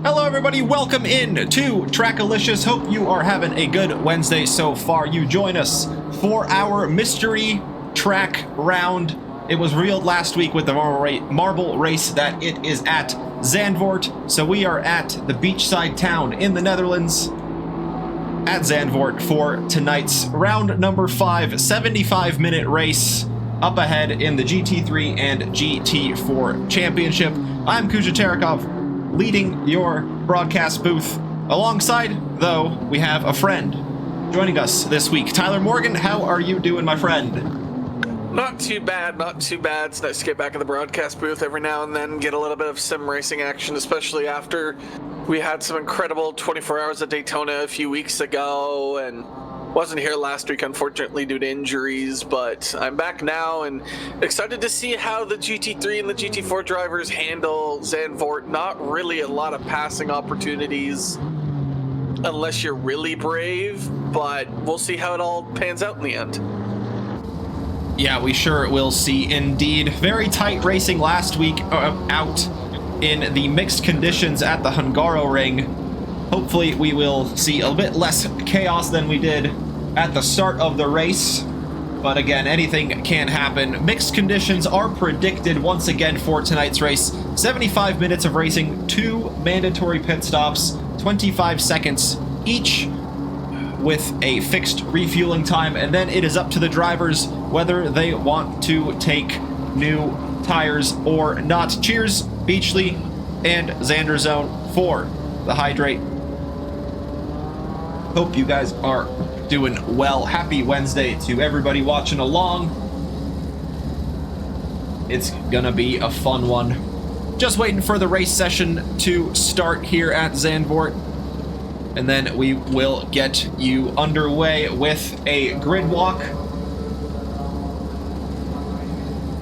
Hello everybody, welcome in to Trackalicious. Hope you are having a good Wednesday so far. You join us for our mystery track round. It was revealed last week with the marble race that it is at Zandvoort. So we are at the beachside town in the Netherlands at Zandvoort for tonight's round number 5, 75-minute race up ahead in the GT3 and GT4 championship. I'm Kuja Terekov, leading your broadcast booth. Alongside, though, we have a friend joining us this week. Tyler Morgan, how are you doing, my friend? Not too bad, not too bad. It's nice to get back in the broadcast booth every now and then, get a little bit of sim racing action, especially after we had some incredible 24 hours at Daytona a few weeks ago, and wasn't here last week, unfortunately, due to injuries, but I'm back now and excited to see how the GT3 and the GT4 drivers handle Zandvoort. Not really a lot of passing opportunities unless you're really brave, but we'll see how it all pans out in the end. Yeah, we sure will see indeed. Very tight racing last week out in the mixed conditions at the Hungaroring. Hopefully we will see a bit less chaos than we did at the start of the race. But again, anything can happen. Mixed conditions are predicted once again for tonight's race. 75 minutes of racing, 2 mandatory pit stops, 25 seconds each with a fixed refueling time. And then it is up to the drivers whether they want to take new tires or not. Cheers, Beachley and Xander Zone for the hydrate. Hope you guys are doing well. Happy Wednesday to everybody watching along. It's gonna be a fun one. Just waiting for the race session to start here at Zandvoort, and then we will get you underway with a grid walk.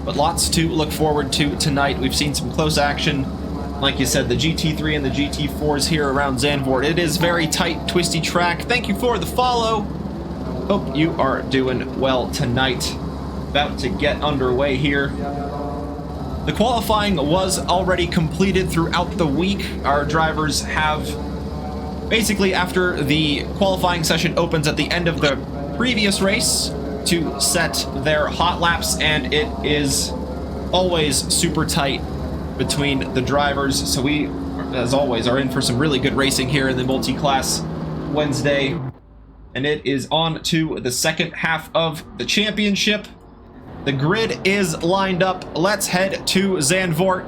But lots to look forward to tonight. We've seen some close action. Like you said, the GT3 and the GT4s here around Zandvoort. It is very tight, twisty track. Thank you for the follow. Hope you are doing well tonight. About to get underway here. The qualifying was already completed throughout the week. Our drivers have, basically after the qualifying session opens at the end of the previous race, to set their hot laps, and it is always super tight between the drivers. So we, as always, are in for some really good racing here in the Multiclass Wednesday. And it is on to the second half of the championship. The grid is lined up. Let's head to Zandvoort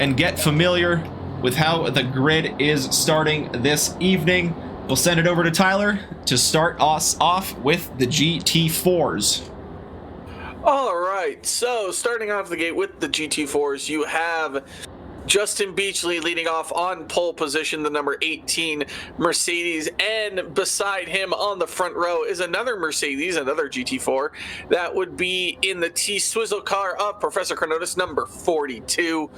and get familiar with how the grid is starting this evening. We'll send it over to Tyler to start us off with the GT4s. All right, so starting off the gate with the GT4s, you have Justin Beachley leading off on pole position, the number 18 Mercedes, and beside him on the front row is another Mercedes, another GT4. That would be in the T-Swizzle car of Professor Chronotis, number 42.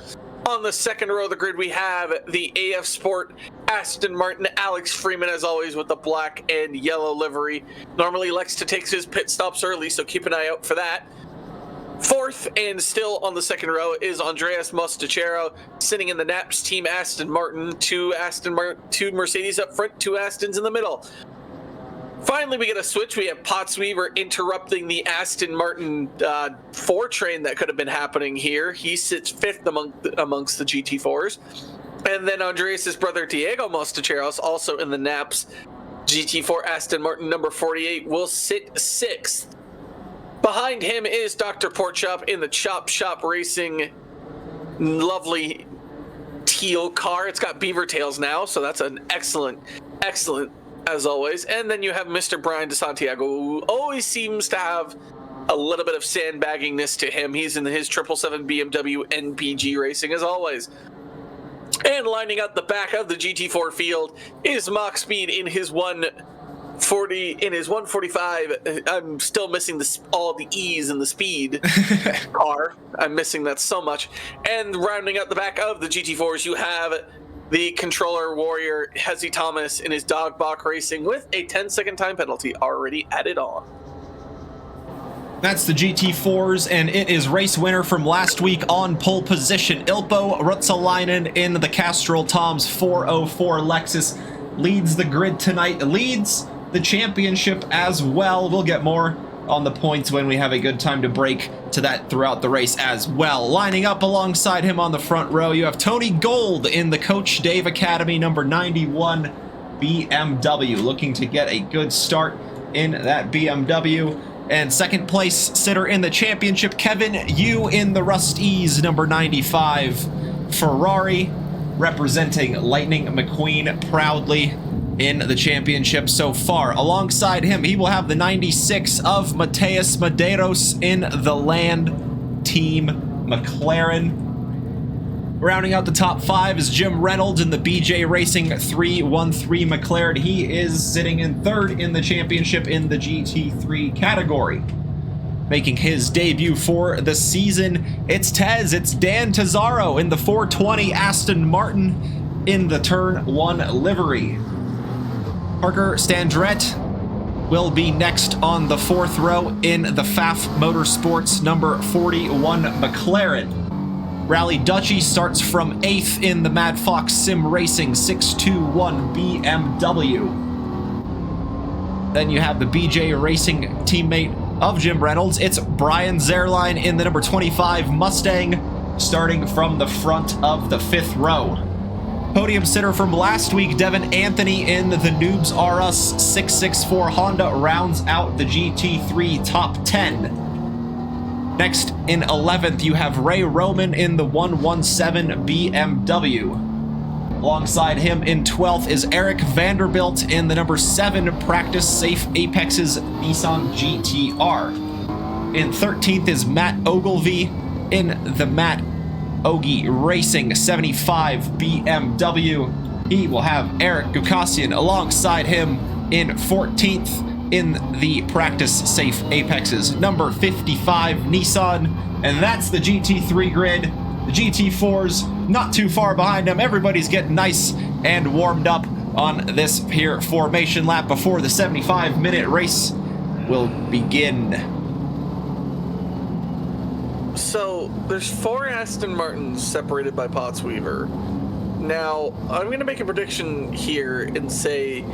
On the second row of the grid, we have the AF Sport Aston Martin, Alex Freeman, as always, with the black and yellow livery. Normally likes to take his pit stops early, so keep an eye out for that. Fourth, and still on the second row, is Andreas Mostachero, sitting in the Naps team Aston Martin. Two Mercedes up front, 2 Astons in the middle. Finally, we get a switch. We have Potts Weaver interrupting the Aston Martin 4 train that could have been happening here. He sits 5th amongst the GT4s. And then Andreas' brother Diego Mostacheros, also in the Naps GT4 Aston Martin number 48, will sit 6th. Behind him is Dr. Porkchop in the Chop Shop Racing lovely teal car. It's got beaver tails now, so that's an excellent as always. And then you have Mr. Brian DeSantiago, who always seems to have a little bit of sandbaggingness to him. He's in his 777 BMW NPG Racing as always. And lining up the back of the GT4 field is Mach Speed in his 145. I'm still missing all the E's in the speed car. I'm missing that so much. And rounding out the back of the GT4s, you have the controller warrior Hezzy Thomas in his Dogbach Racing with a 10-second time penalty already added on. That's the GT4s, and it is race winner from last week on pole position. Ilpo Ruotsalainen in the Castrol Toms 404 Lexus leads the grid tonight, leads the championship as well. We'll get more on the points when we have a good time to break to that throughout the race as well. Lining up alongside him on the front row, you have Tony Gold in the Coach Dave Academy number 91 BMW, looking to get a good start in that BMW. And second place sitter in the championship, Kevin Yu in the Rust-Ease number 95 Ferrari, representing Lightning McQueen proudly in the championship so far. Alongside him, he will have the 96 of Mateus Medeiros in the Land Team McLaren. Rounding out the top 5 is Jim Reynolds in the BJ Racing 313 McLaren. He is sitting in 3rd in the championship in the GT3 category. Making his debut for the season, it's Dan Tezzaro in the 420 Aston Martin in the Turn 1 livery. Parker Standret will be next on the 4th row in the Pfaff Motorsports number 41 McLaren. Rally Dutchy starts from 8th in the Mad Fox Sim Racing 621 BMW. Then you have the BJ Racing teammate of Jim Reynolds. It's Brian Zerline in the number 25 Mustang, starting from the front of the 5th row. Podium sitter from last week, Devin Anthony in the Noobs R Us 664 Honda rounds out the GT3 top 10. Next, in 11th, you have Ray Roman in the 117 BMW. Alongside him in 12th is Eric Vanderbilt in the number 7 Practice Safe Apex's Nissan GTR. In 13th is Matt Ogilvy in the Matt Ogie Racing 75 BMW. He will have Eric Gukasian alongside him in 14th in the Practice Safe Apex's number 55 Nissan. And that's the GT3 grid. The GT4s not too far behind them. Everybody's getting nice and warmed up on this here formation lap before the 75-minute race will begin. So there's 4 Aston Martins separated by Pottsweaver. Now, I'm going to make a prediction here and say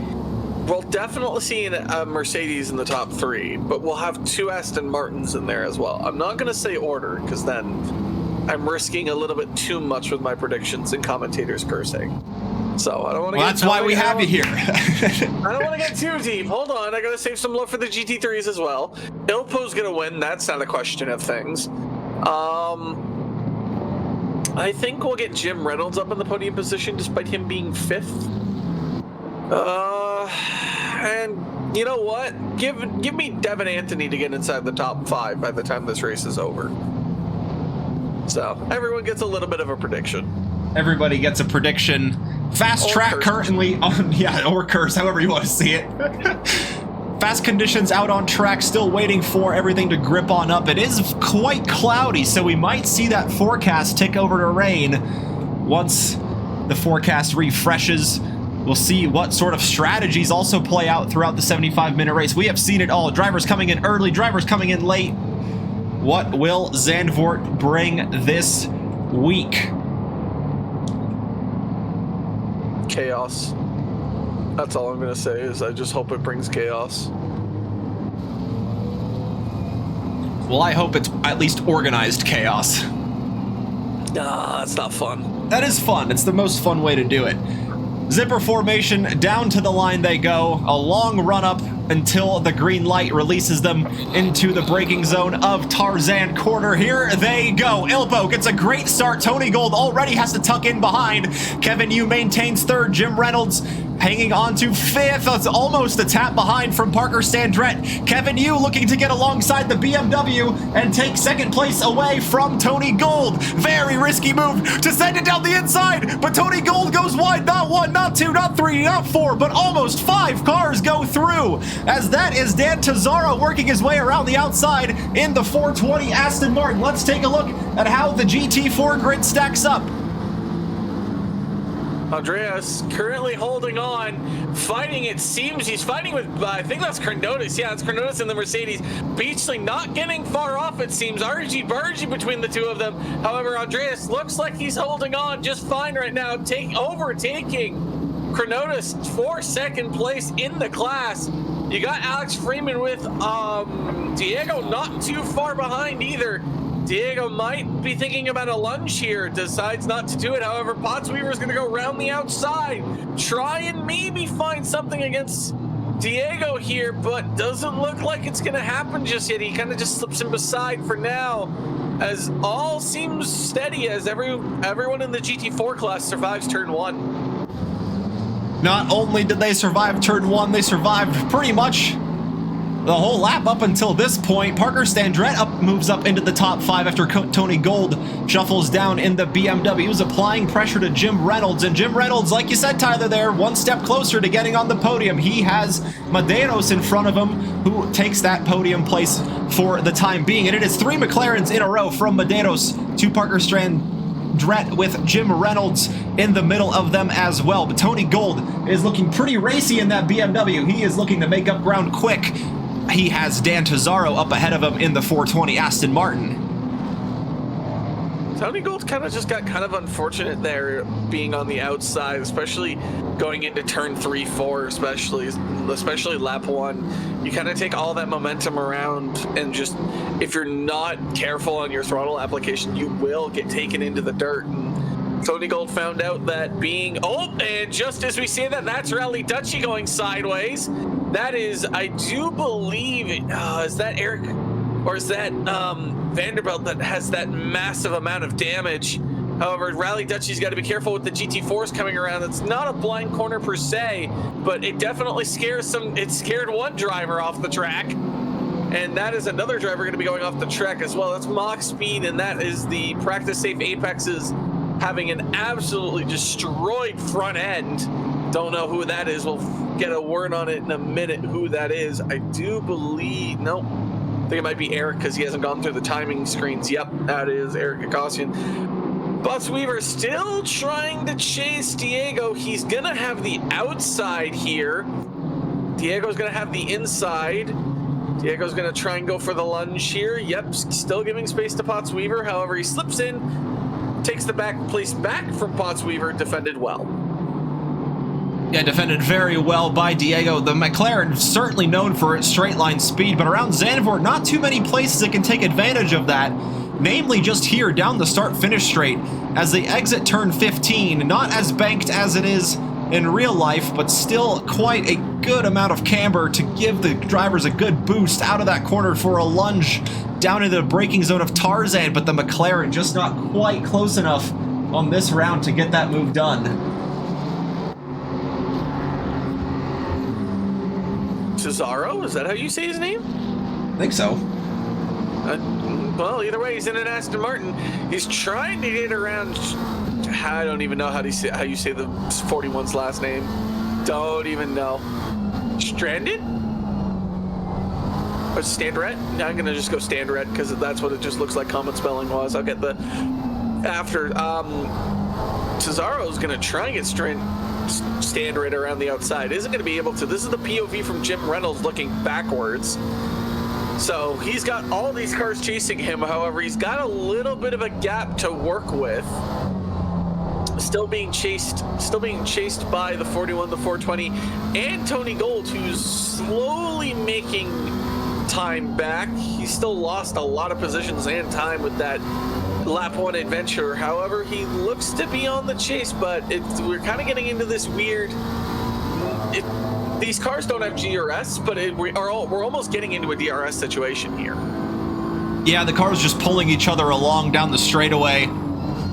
we'll definitely see a Mercedes in the top 3, but we'll have 2 Aston Martins in there as well. I'm not going to say order, because then I'm risking a little bit too much with my predictions and commentators cursing. So I don't want to. Well, that's why we have you here. I don't want to get too deep. Hold on, I got to save some love for the GT3s as well. Ilpo's going to win. That's not a question of things. I think we'll get Jim Reynolds up in the podium position, despite him being 5th. And you know what? Give me Devin Anthony to get inside the top 5 by the time this race is over. So everyone gets a little bit of a prediction. Everybody gets a prediction. Fast track currently on, or curse, however you want to see it. Fast conditions out on track, still waiting for everything to grip on up. It is quite cloudy, so we might see that forecast tick over to rain once the forecast refreshes. We'll see what sort of strategies also play out throughout the 75-minute race. We have seen it all. Drivers coming in early, drivers coming in late. What will Zandvoort bring this week? Chaos. That's all I'm going to say is I just hope it brings chaos. Well, I hope it's at least organized chaos. Nah, that's not fun. That is fun. It's the most fun way to do it. Zipper formation, down to the line they go. A long run up until the green light releases them into the braking zone of Tarzan Corner. Here they go. Ilpo gets a great start. Tony Gold already has to tuck in behind. Kevin Yu maintains 3rd. Jim Reynolds hanging on to 5th. That's almost a tap behind from Parker Standret. Kevin Yu looking to get alongside the BMW and take 2nd place away from Tony Gold. Very risky move to send it down the inside, but Tony Gold goes wide. Not 1, not 2, not 3, not 4, but almost 5 cars go through, as that is Dan Tezzaro working his way around the outside in the 420 Aston Martin. Let's take a look at how the GT4 grid stacks up. Andreas currently holding on, fighting. It seems he's fighting with, I think that's Carnotis. Yeah, it's Carnotis in the Mercedes. Beachley not getting far off, it seems. Argy-bargy between the two of them. However, Andreas looks like he's holding on just fine right now, overtaking Carnotis for second place in the class. You got Alex Freeman with Diego not too far behind either. Diego might be thinking about a lunge here, decides not to do it. However, Pottsweaver's going to go around the outside, try and maybe find something against Diego here, but doesn't look like it's going to happen just yet. He kind of just slips him beside for now, as all seems steady as everyone in the GT4 class survives turn 1. Not only did they survive turn 1, they survived pretty much the whole lap up until this point. Parker Standret moves up into the top 5 after Tony Gold shuffles down in the BMW. He was applying pressure to Jim Reynolds, and Jim Reynolds, like you said, Tyler, there, one step closer to getting on the podium. He has Medeiros in front of him, who takes that podium place for the time being, and it is 3 McLarens in a row from Medeiros to Parker Standret with Jim Reynolds in the middle of them as well. But Tony Gold is looking pretty racy in that BMW. He is looking to make up ground quick. He has Dan Tazaro up ahead of him in the 420 Aston Martin. Tony Gold kind of just got kind of unfortunate there being on the outside, especially going into turn 3, 4, especially lap 1. You kind of take all that momentum around, and just if you're not careful on your throttle application, you will get taken into the dirt. And Tony Gold found out that and just as we say that, that's Rally Dutchy going sideways. That is, I do believe, is that Eric, or is that Vanderbilt that has that massive amount of damage? However, Rally Dutchy's got to be careful with the GT4s coming around. It's not a blind corner per se, but it definitely it scared one driver off the track. And that is another driver going to be going off the track as well. That's Mach Speed, and that is the Practice Safe Apexes having an absolutely destroyed front end. Don't know who that is. We'll get a word on it in a minute who that is. I do believe, I think it might be Eric because he hasn't gone through the timing screens. Yep, that is Eric Akosian. Pottsweaver still trying to chase Diego. He's going to have the outside here. Diego's going to have the inside. Diego's going to try and go for the lunge here. Yep, still giving space to Pottsweaver. However, he slips in, takes the place back from Pottsweaver, defended well. Yeah, defended very well by Diego. The McLaren certainly known for its straight line speed, but around Zandvoort, not too many places it can take advantage of that. Namely just here down the start-finish straight as they exit turn 15. Not as banked as it is in real life, but still quite a good amount of camber to give the drivers a good boost out of that corner for a lunge down into the braking zone of Tarzan, but the McLaren just not quite close enough on this round to get that move done. Cesaro? Is that how you say his name? I think so. Well, either way, he's in an Aston Martin. He's trying to get around. I don't even know how you say the 41's last name. Don't even know. Stranded? Or Standret? I'm gonna just go Standret because that's what it just looks like common spelling was. I'll get the after. Cesaro's gonna try and get Standret around the outside. Isn't gonna be able to. This is the POV from Jim Reynolds looking backwards. So he's got all these cars chasing him. However, he's got a little bit of a gap to work with. Still being chased by the 41, the 420, and Tony Gold, who's slowly making time back. He still lost a lot of positions and time with that lap 1 adventure. However, he looks to be on the chase, but we're kind of getting into this weird. These cars don't have GRS, but we're almost getting into a DRS situation here. Yeah, the cars just pulling each other along down the straightaway.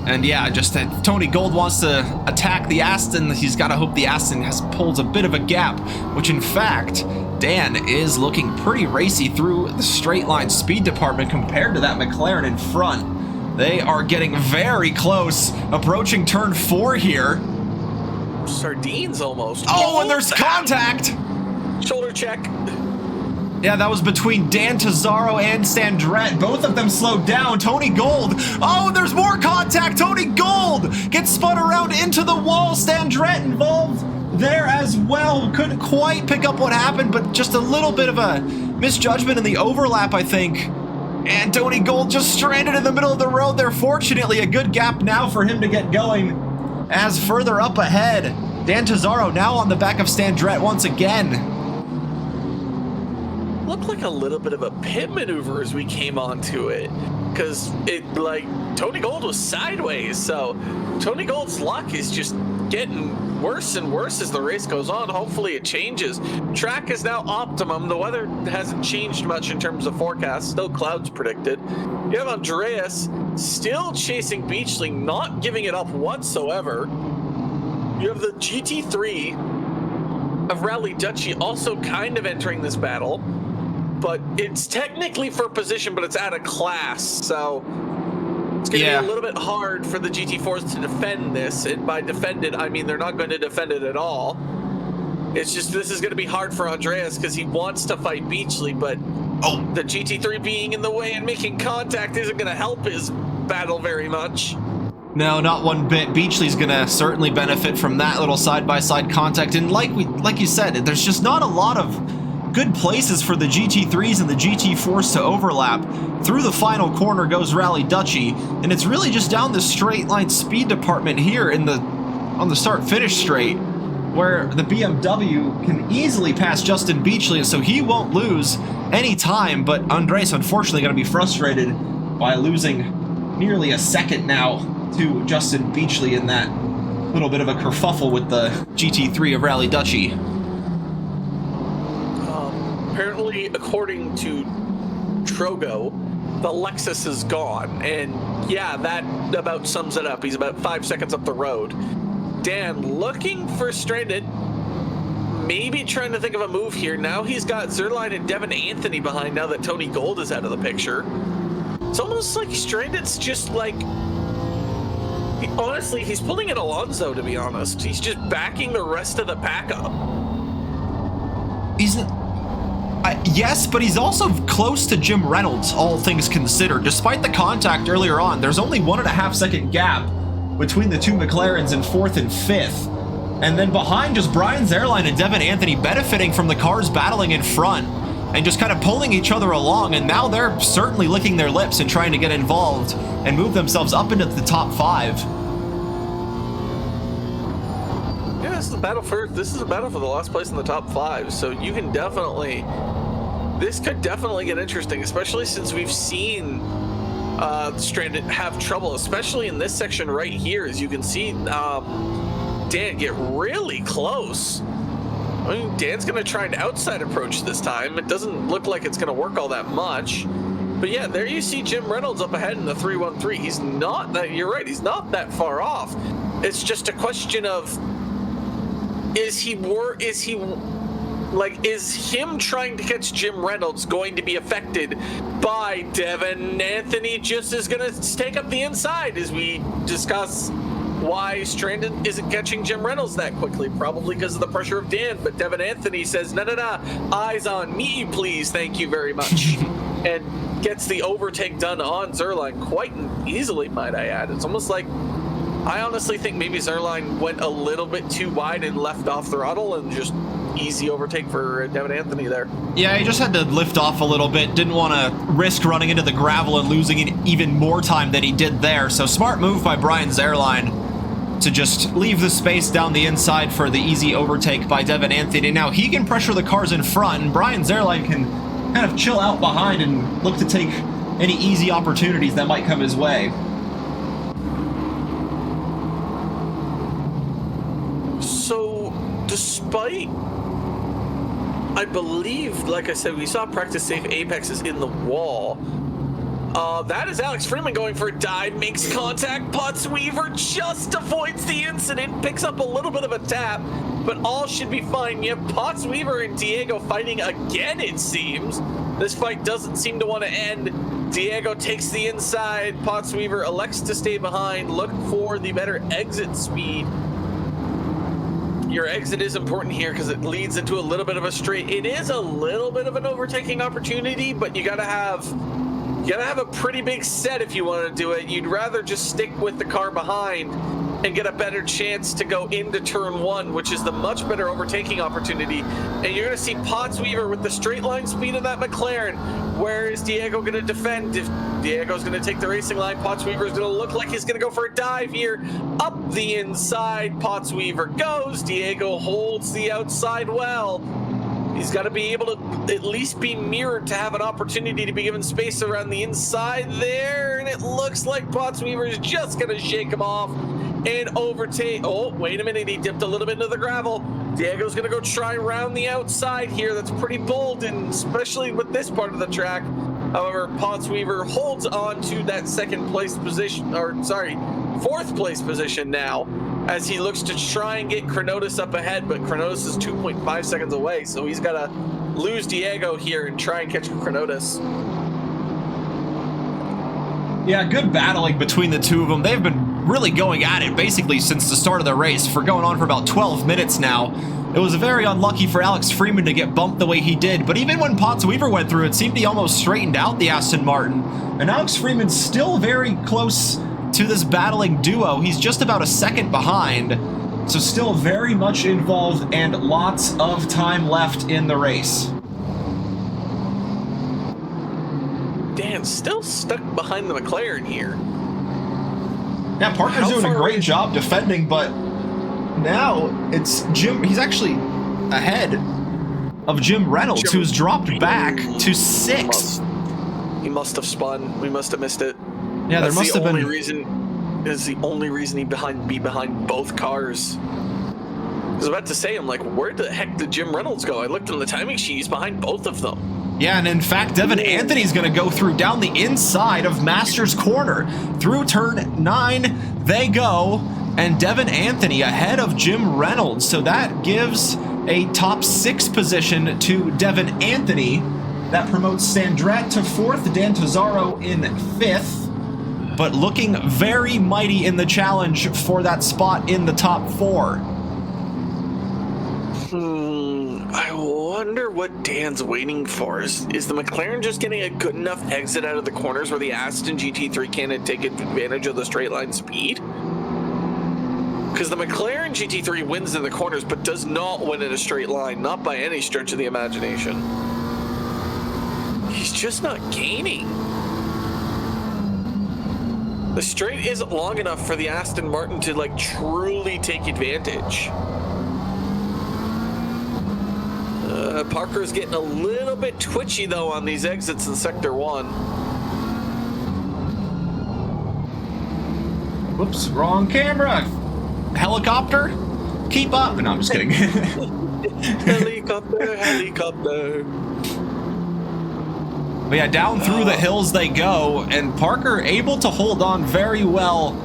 And yeah, just that Tony Gold wants to attack the Aston. He's got to hope the Aston pulls a bit of a gap, which in fact, Dan is looking pretty racy through the straight line speed department compared to that McLaren in front. They are getting very close, approaching turn 4 here. Sardines almost. Oh, and there's contact. Shoulder check. Yeah, that was between Dan Tazzaro and Sandrett. Both of them slowed down. Tony Gold. Oh, there's more contact. Tony Gold gets spun around into the wall. Sandrett involved there as well. Couldn't quite pick up what happened, but just a little bit of a misjudgment in the overlap, I think. And Tony Gold just stranded in the middle of the road there. Fortunately, a good gap now for him to get going. As further up ahead, Dan Tazzaro now on the back of Sandrett once again. Looked like a little bit of a pit maneuver as we came onto it, because Tony Gold was sideways, so Tony Gold's luck is just getting worse and worse as the race goes on. Hopefully it changes. Track is now optimum. The weather hasn't changed much in terms of forecast. Still clouds predicted. You have Andreas still chasing Beachley, not giving it up whatsoever. You have the GT3 of Rally Dutchy also kind of entering this battle, but it's technically for position, but it's out of class, so it's going to be a little bit hard for the GT4s to defend this. And by defend it, I mean they're not going to defend it at all. It's just this is going to be hard for Andreas because he wants to fight Beachley, but the GT3 being in the way and making contact isn't going to help his battle very much. No, not one bit. Beachley's gonna certainly benefit from that little side-by-side contact, and like you said, there's just not a lot of good places for the GT3s and the GT4s to overlap. Through the final corner goes Rally Dutchy, and it's really just down the straight line speed department here on the start-finish straight, where the BMW can easily pass Justin Beachley, so he won't lose any time, but Andres unfortunately going to be frustrated by losing nearly a second now to Justin Beachley in that little bit of a kerfuffle with the GT3 of Rally Dutchy. Apparently, according to Trogo, the Lexus is gone, and yeah, that about sums it up. He's about 5 seconds up the road. Dan looking for stranded, maybe trying to think of a move here. Now he's got Zerline and Devin Anthony behind now that Tony Gold is out of the picture. It's almost like stranded's just like... Honestly, he's pulling an Alonso, to be honest. He's just backing the rest of the pack up. Yes, but he's also close to Jim Reynolds, all things considered. Despite the contact earlier on, there's only 1.5 second gap between the two McLarens in 4th and 5th. And then behind just Brian's Airline and Devin Anthony benefiting from the cars battling in front and just kind of pulling each other along, and now they're certainly licking their lips and trying to get involved and move themselves up into the top 5. Yeah, this is a battle for the last place in the top 5, so you can definitely... This could definitely get interesting, especially since we've seen Stranded have trouble, especially in this section right here. As you can see, Dan get really close. I mean, Dan's going to try an outside approach this time. It doesn't look like it's going to work all that much. But yeah, there you see Jim Reynolds up ahead in the 313. He's not that, you're right, he's not that far off. It's just a question of, is him trying to catch Jim Reynolds going to be affected by Devin Anthony just is going to take up the inside as we discuss why Stranded isn't catching Jim Reynolds that quickly? Probably because of the pressure of Dan, but Devin Anthony says, no, eyes on me, please, thank you very much. And gets the overtake done on Zerline quite easily, might I add. It's almost like, I honestly think maybe Zerline went a little bit too wide and left off throttle, and just easy overtake for Devin Anthony there. Yeah, he just had to lift off a little bit, didn't want to risk running into the gravel and losing even more time than he did there, so smart move by Brian's Airline to just leave the space down the inside for the easy overtake by Devin Anthony. Now he can pressure the cars in front, and Brian's Airline can kind of chill out behind and look to take any easy opportunities that might come his way. So, despite, I believe, like I said, we saw practice safe apexes in the wall. That is Alex Freeman going for a dive, makes contact. Potts Weaver just avoids the incident, picks up a little bit of a tap, but all should be fine. You have Potts Weaver and Diego fighting again, it seems. This fight doesn't seem to want to end. Diego takes the inside. Potts Weaver elects to stay behind, look for the better exit speed. your exit is important here because it leads into a little bit of a straight. It is a little bit of an overtaking opportunity, but you gotta have a pretty big set if you want to do it. You'd rather just stick with the car behind and get a better chance to go into turn one, which is the much better overtaking opportunity. And you're going to see Pottsweaver with the straight line speed of that McLaren. Where is Diego going to defend? If Diego's going to take the racing line, Pottsweaver is going to look like he's going to go for a dive here. Up the inside, Pottsweaver goes. Diego holds the outside well. He's got to be able to at least be mirrored to have an opportunity to be given space around the inside there. And it looks like Pottsweaver is just going to shake him off and overtake. Oh, wait a minute. He dipped a little bit into the gravel. Diego's going to go try around the outside here. That's pretty bold, and especially with this part of the track. However, Pottsweaver holds on to that fourth place position now, as he looks to try and get Chronotis up ahead, but Chronotis is 2.5 seconds away, so he's got to lose Diego here and try and catch Chronotis. Yeah, good battling between the two of them. They've been really going at it basically since the start of the race, for going on for about 12 minutes now. It was very unlucky for Alex Freeman to get bumped the way he did, but even when Pottsweaver went through, it seemed he almost straightened out the Aston Martin. And Alex Freeman's still very close to this battling duo. He's just about a second behind, so still very much involved and lots of time left in the race. Dan still stuck behind the McLaren here. Yeah, Parker's doing a great job defending, but now it's Jim. He's actually ahead of Jim Reynolds, who's dropped back to 6th. He must have spun. We must have missed it. Yeah, there must have been. Is the only reason he be behind both cars. I was about to say, I'm like, where the heck did Jim Reynolds go? I looked in the timing sheet. He's behind both of them. Yeah, and in fact, Devin Anthony's going to go through down the inside of Masters Corner. Through turn 9, they go, and Devin Anthony ahead of Jim Reynolds. So that gives a top 6 position to Devin Anthony. That promotes Sandret to 4th, Dan Tazzaro in 5th, but looking very mighty in the challenge for that spot in the top 4. I wonder what Dan's waiting for. Is the McLaren just getting a good enough exit out of the corners where the Aston GT3 can't take advantage of the straight line speed? Because the McLaren GT3 wins in the corners, but does not win in a straight line, not by any stretch of the imagination. He's just not gaining. The straight isn't long enough for the Aston Martin to like truly take advantage. Parker's getting a little bit twitchy though on these exits in sector 1. Whoops, wrong camera. Helicopter? Keep up. No, I'm just kidding. Helicopter. But yeah, down through the hills they go, and Parker able to hold on very well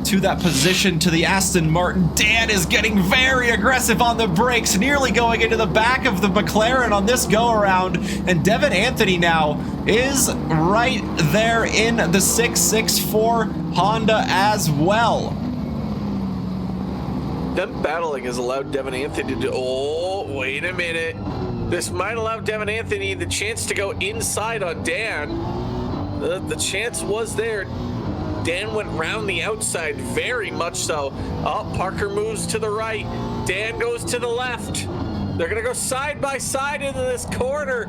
to that position to the Aston Martin. Dan is getting very aggressive on the brakes, nearly going into the back of the McLaren on this go-around, and Devin Anthony now is right there in the 664 Honda as well. Them battling has allowed Devin Anthony to... Oh, wait a minute. This might allow Devin Anthony the chance to go inside on Dan. The chance was there. Dan went round the outside, very much so. Oh, Parker moves to the right. Dan goes to the left. They're going to go side by side into this corner.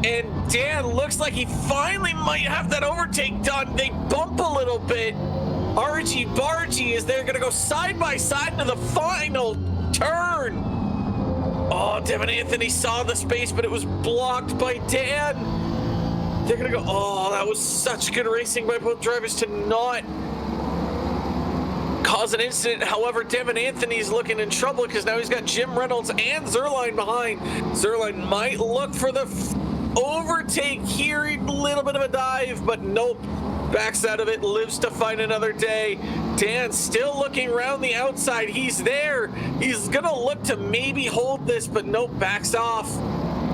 And Dan looks like he finally might have that overtake done. They bump a little bit. Argy Bargy is there going to go side by side into the final turn. Oh, Devin Anthony saw the space, but it was blocked by Dan. They're going to go, oh, that was such good racing by both drivers to not cause an incident. However, Devin Anthony's looking in trouble because now he's got Jim Reynolds and Zerline behind. Zerline might look for the overtake here, a little bit of a dive, but nope. Backs out of it, lives to fight another day. Dan still looking around the outside. He's there. He's going to look to maybe hold this, but nope, backs off.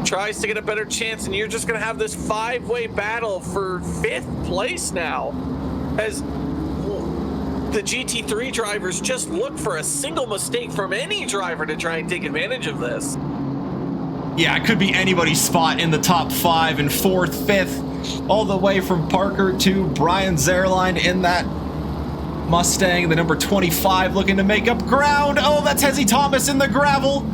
Tries to get a better chance, and you're just going to have this 5-way battle for 5th place now. As the GT3 drivers just look for a single mistake from any driver to try and take advantage of this. Yeah, it could be anybody's spot in the top 5 and 4th, 5th, all the way from Parker to Brian Zerline in that Mustang, the number 25, looking to make up ground. Oh, that's Hezzy Thomas in the gravel,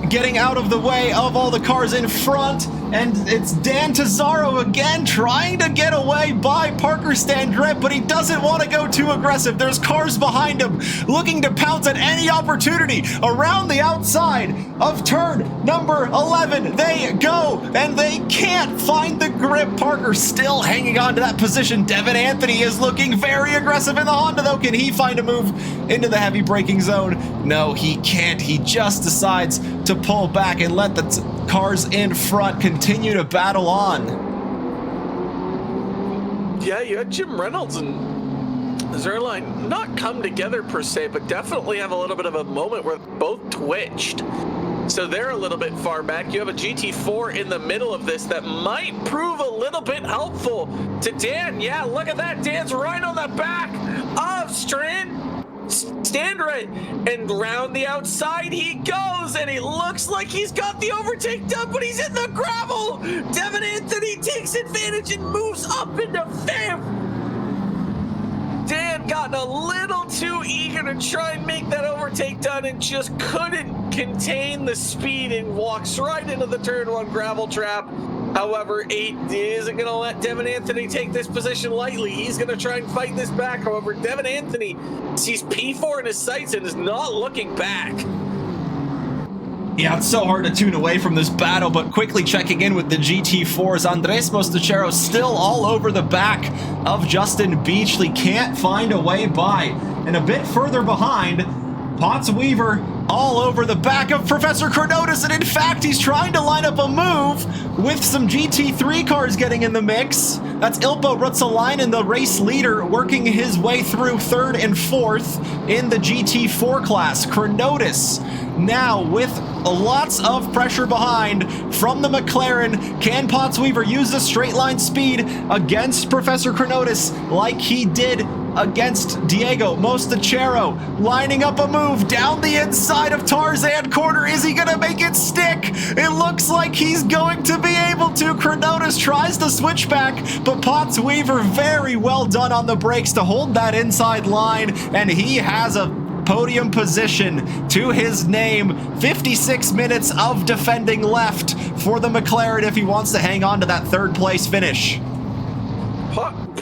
getting out of the way of all the cars in front. And it's Dan Tazaro again, trying to get away by Parker Standret, but he doesn't want to go too aggressive. There's cars behind him looking to pounce at any opportunity. Around the outside of turn number 11, they go, and they can't find the grip. Parker still hanging on to that position. Devin Anthony is looking very aggressive in the Honda, though. Can he find a move into the heavy braking zone? No, he can't. He just decides to pull back and let the cars in front continue to battle on. Yeah, you had Jim Reynolds and Zerline not come together per se, but definitely have a little bit of a moment where both twitched. So they're a little bit far back. You have a GT4 in the middle of this that might prove a little bit helpful to Dan. Yeah, look at that. Dan's right on the back of Standret, and round the outside he goes, and he looks like he's got the overtake done, but he's in the gravel. Devin Anthony takes advantage and moves up into 5th. Dan gotten a little too eager to try and make that overtake done and just couldn't contain the speed and walks right into the turn 1 gravel trap. However, 8 isn't going to let Devin Anthony take this position lightly. He's going to try and fight this back. However, Devin Anthony sees P4 in his sights and is not looking back. Yeah, it's so hard to tune away from this battle, but quickly checking in with the GT4s. Andres Mostachero still all over the back of Justin Beachley. Can't find a way by. And a bit further behind, Potts Weaver all over the back of Professor Chronotis, and in fact, he's trying to line up a move with some GT3 cars getting in the mix. That's Ilpo Rutsalainen, the race leader, working his way through 3rd and 4th in the GT4 class. Chronotis now with lots of pressure behind from the McLaren. Can Potts Weaver use the straight line speed against Professor Chronotis like he did against Diego Mostachero, lining up a move down the inside of Tarzan Corner? Is he gonna make it stick? It looks like he's going to be able to. Chronotis tries the switchback, but Potts Weaver very well done on the brakes to hold that inside line, and he has a podium position to his name. 56 minutes of defending left for the McLaren if he wants to hang on to that 3rd place finish.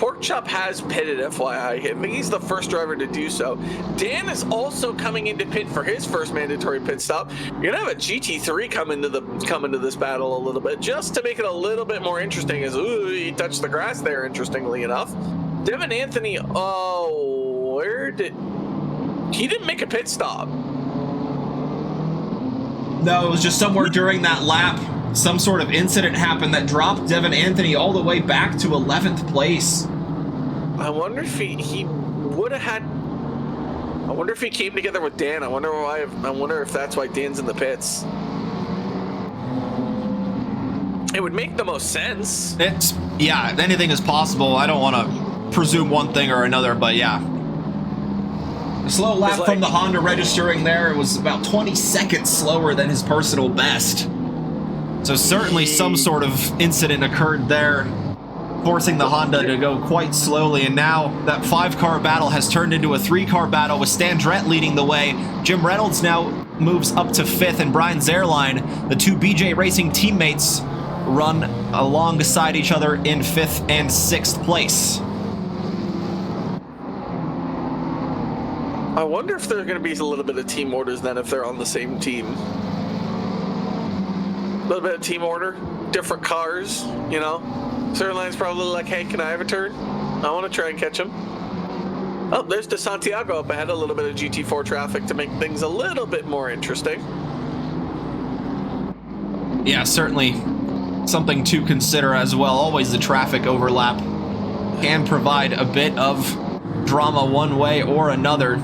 Porkchop has pitted, FYI. I think he's the first driver to do so. Dan is also coming into pit for his first mandatory pit stop. You're gonna have a GT3 come into this battle a little bit, just to make it a little bit more interesting. As ooh, he touched the grass there, interestingly enough. Devin Anthony, he didn't make a pit stop. No, it was just somewhere during that lap. Some sort of incident happened that dropped Devin Anthony all the way back to 11th place. I wonder if he would have had. I wonder if he came together with Dan. I wonder if that's why Dan's in the pits. It would make the most sense. Yeah, anything is possible. I don't want to presume one thing or another, but yeah. A slow lap from the Honda registering there. It was about 20 seconds slower than his personal best. So certainly some sort of incident occurred there, forcing the Honda to go quite slowly. And now that 5-car battle has turned into a 3-car battle with Standret leading the way. Jim Reynolds now moves up to 5th, and Brian Zerline, the 2 BJ Racing teammates, run alongside each other in 5th and 6th place. I wonder if there's going to be a little bit of team orders then if they're on the same team. A little bit of team order, different cars, you know. Zerline's probably like, hey, can I have a turn? I want to try and catch him. Oh, there's De Santiago up ahead, a little bit of GT4 traffic to make things a little bit more interesting. Yeah, certainly something to consider as well. Always the traffic overlap can provide a bit of drama one way or another.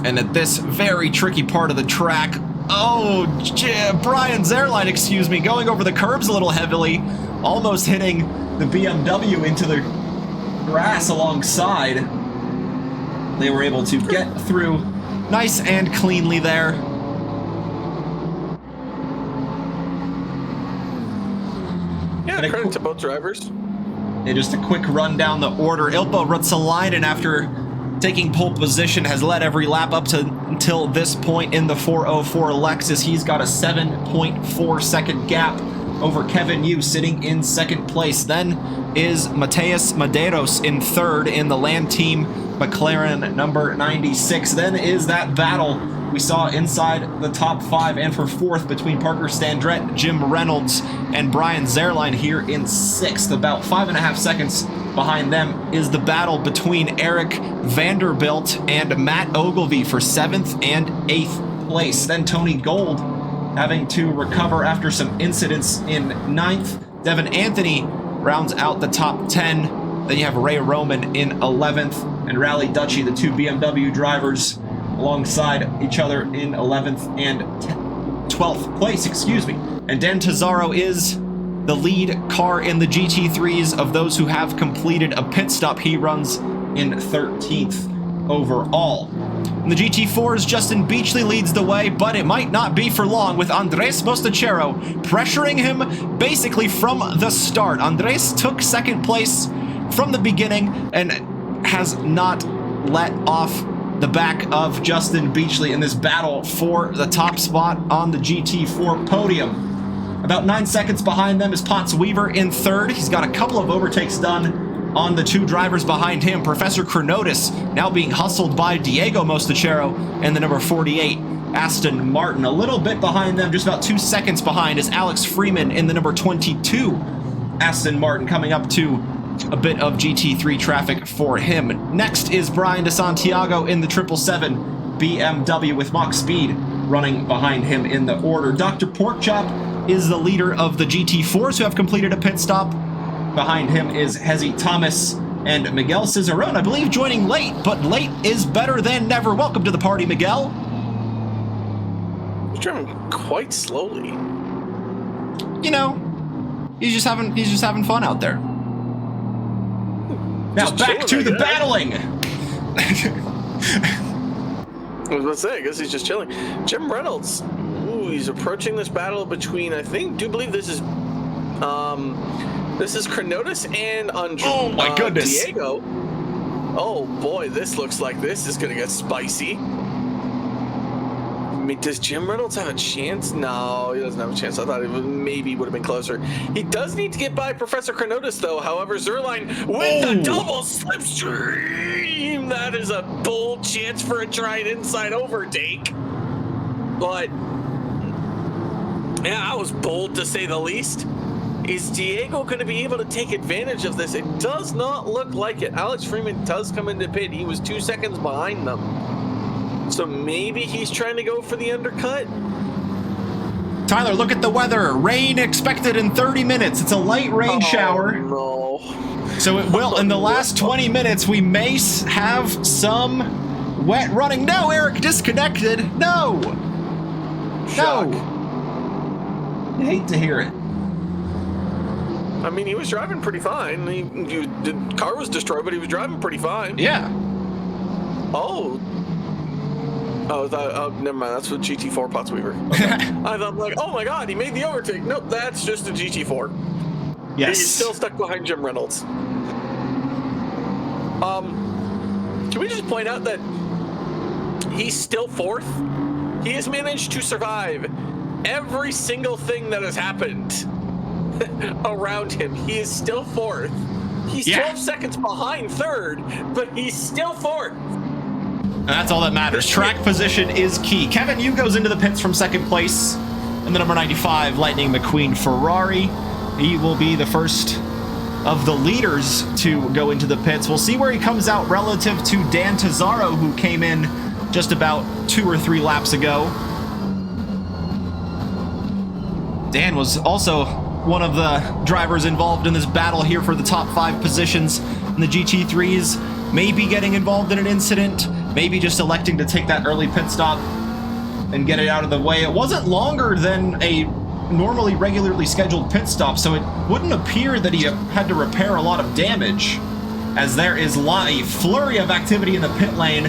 And at this very tricky part of the track, Brian Zerline, excuse me, going over the curbs a little heavily, almost hitting the BMW into the grass alongside. they were able to get through nice and cleanly there. Yeah, credit to both drivers. And just a quick run down the order. Ilpo Ruotsalainen, after taking pole position, has led every lap up to until this point in the 404 Lexus. He's got a 7.4 second gap over Kevin Yu, sitting in second place. Then is Mateus Medeiros in third in the Land Team McLaren number 96. Then is that battle we saw inside the top 5 and for 4th between Parker Standrett, Jim Reynolds, and Brian Zerline here in 6th. About 5.5 seconds behind them is the battle between Eric Vanderbilt and Matt Ogilvy for 7th and 8th place. Then Tony Gold having to recover after some incidents in 9th. Devin Anthony rounds out the top 10. Then you have Ray Roman in 11th and Rally Dutchy, the 2 BMW drivers, alongside each other in 11th and 12th place, And Dan Tazzaro is the lead car in the GT3s of those who have completed a pit stop. He runs in 13th overall. In the GT4s, Justin Beachley leads the way, but it might not be for long, with Andres Mostachero pressuring him basically from the start. Andres took second place from the beginning and has not let off the back of Justin Beachley in this battle for the top spot on the GT4 podium. About 9 seconds behind them is Potts Weaver in third. He's got a couple of overtakes done on the 2 drivers behind him. Professor Chronotis now being hustled by Diego Mostachero and the number 48 Aston Martin. A little bit behind them, just about 2 seconds behind, is Alex Freeman in the number 22 Aston Martin, coming up to a bit of GT3 traffic for him. Next is Brian DeSantiago in the 777 BMW with Mach Speed running behind him in the order. Dr. Porkchop is the leader of the GT4s who have completed a pit stop. Behind him is Hezi Thomas and Miguel Cicerone, I believe, joining late, but late is better than never. Welcome to the party, Miguel. He's driving quite slowly. You know, he's just having fun out there. Now Just back to chilling, the battling. I was about to say, I guess he's just chilling. Jim Reynolds. Ooh, he's approaching this battle between, do believe this is Chronotis and Oh my goodness. Diego. Oh boy, this looks like this is gonna get spicy. I mean, does Jim Reynolds have a chance? No, he doesn't have a chance. I thought it maybe would have been closer. He does need to get by Professor Chronotis, though. However, Zerline with a double slipstream. That is a bold chance for a tried inside overtake. But, yeah, that was bold to say the least. Is Diego going to be able to take advantage of this? It does not look like it. Alex Freeman does come into pit. He was 2 seconds behind them. So maybe he's trying to go for the undercut? Tyler, look at the weather. Rain expected in 30 minutes. It's a light rain shower. No. So it will, in the last 20 minutes, we may have some wet running. No, Eric disconnected. No. Shock. No. I hate to hear it. I mean, he was driving pretty fine. The car was destroyed, but he was driving pretty fine. Yeah. Oh, never mind. That's what GT4 Potts Weaver. Okay. I thought, like, oh my god, he made the overtake. Nope, that's just a GT4. Yes. He's still stuck behind Jim Reynolds. Can we just point out that he's still 4th? He has managed to survive every single thing that has happened around him. He is still 4th. He's 12 seconds behind 3rd, but he's still 4th. And that's all that matters. Track position is key. Kevin Yu goes into the pits from 2nd place in the number 95 Lightning McQueen Ferrari. He will be the first of the leaders to go into the pits. We'll see where he comes out relative to Dan Tazzaro, who came in just about 2 or 3 laps ago. Dan was also one of the drivers involved in this battle here for the top 5 positions in the GT3s. Maybe getting involved in an incident, maybe just electing to take that early pit stop and get it out of the way. It wasn't longer than a normally regularly scheduled pit stop, so it wouldn't appear that he had to repair a lot of damage. as there is a flurry of activity in the pit lane.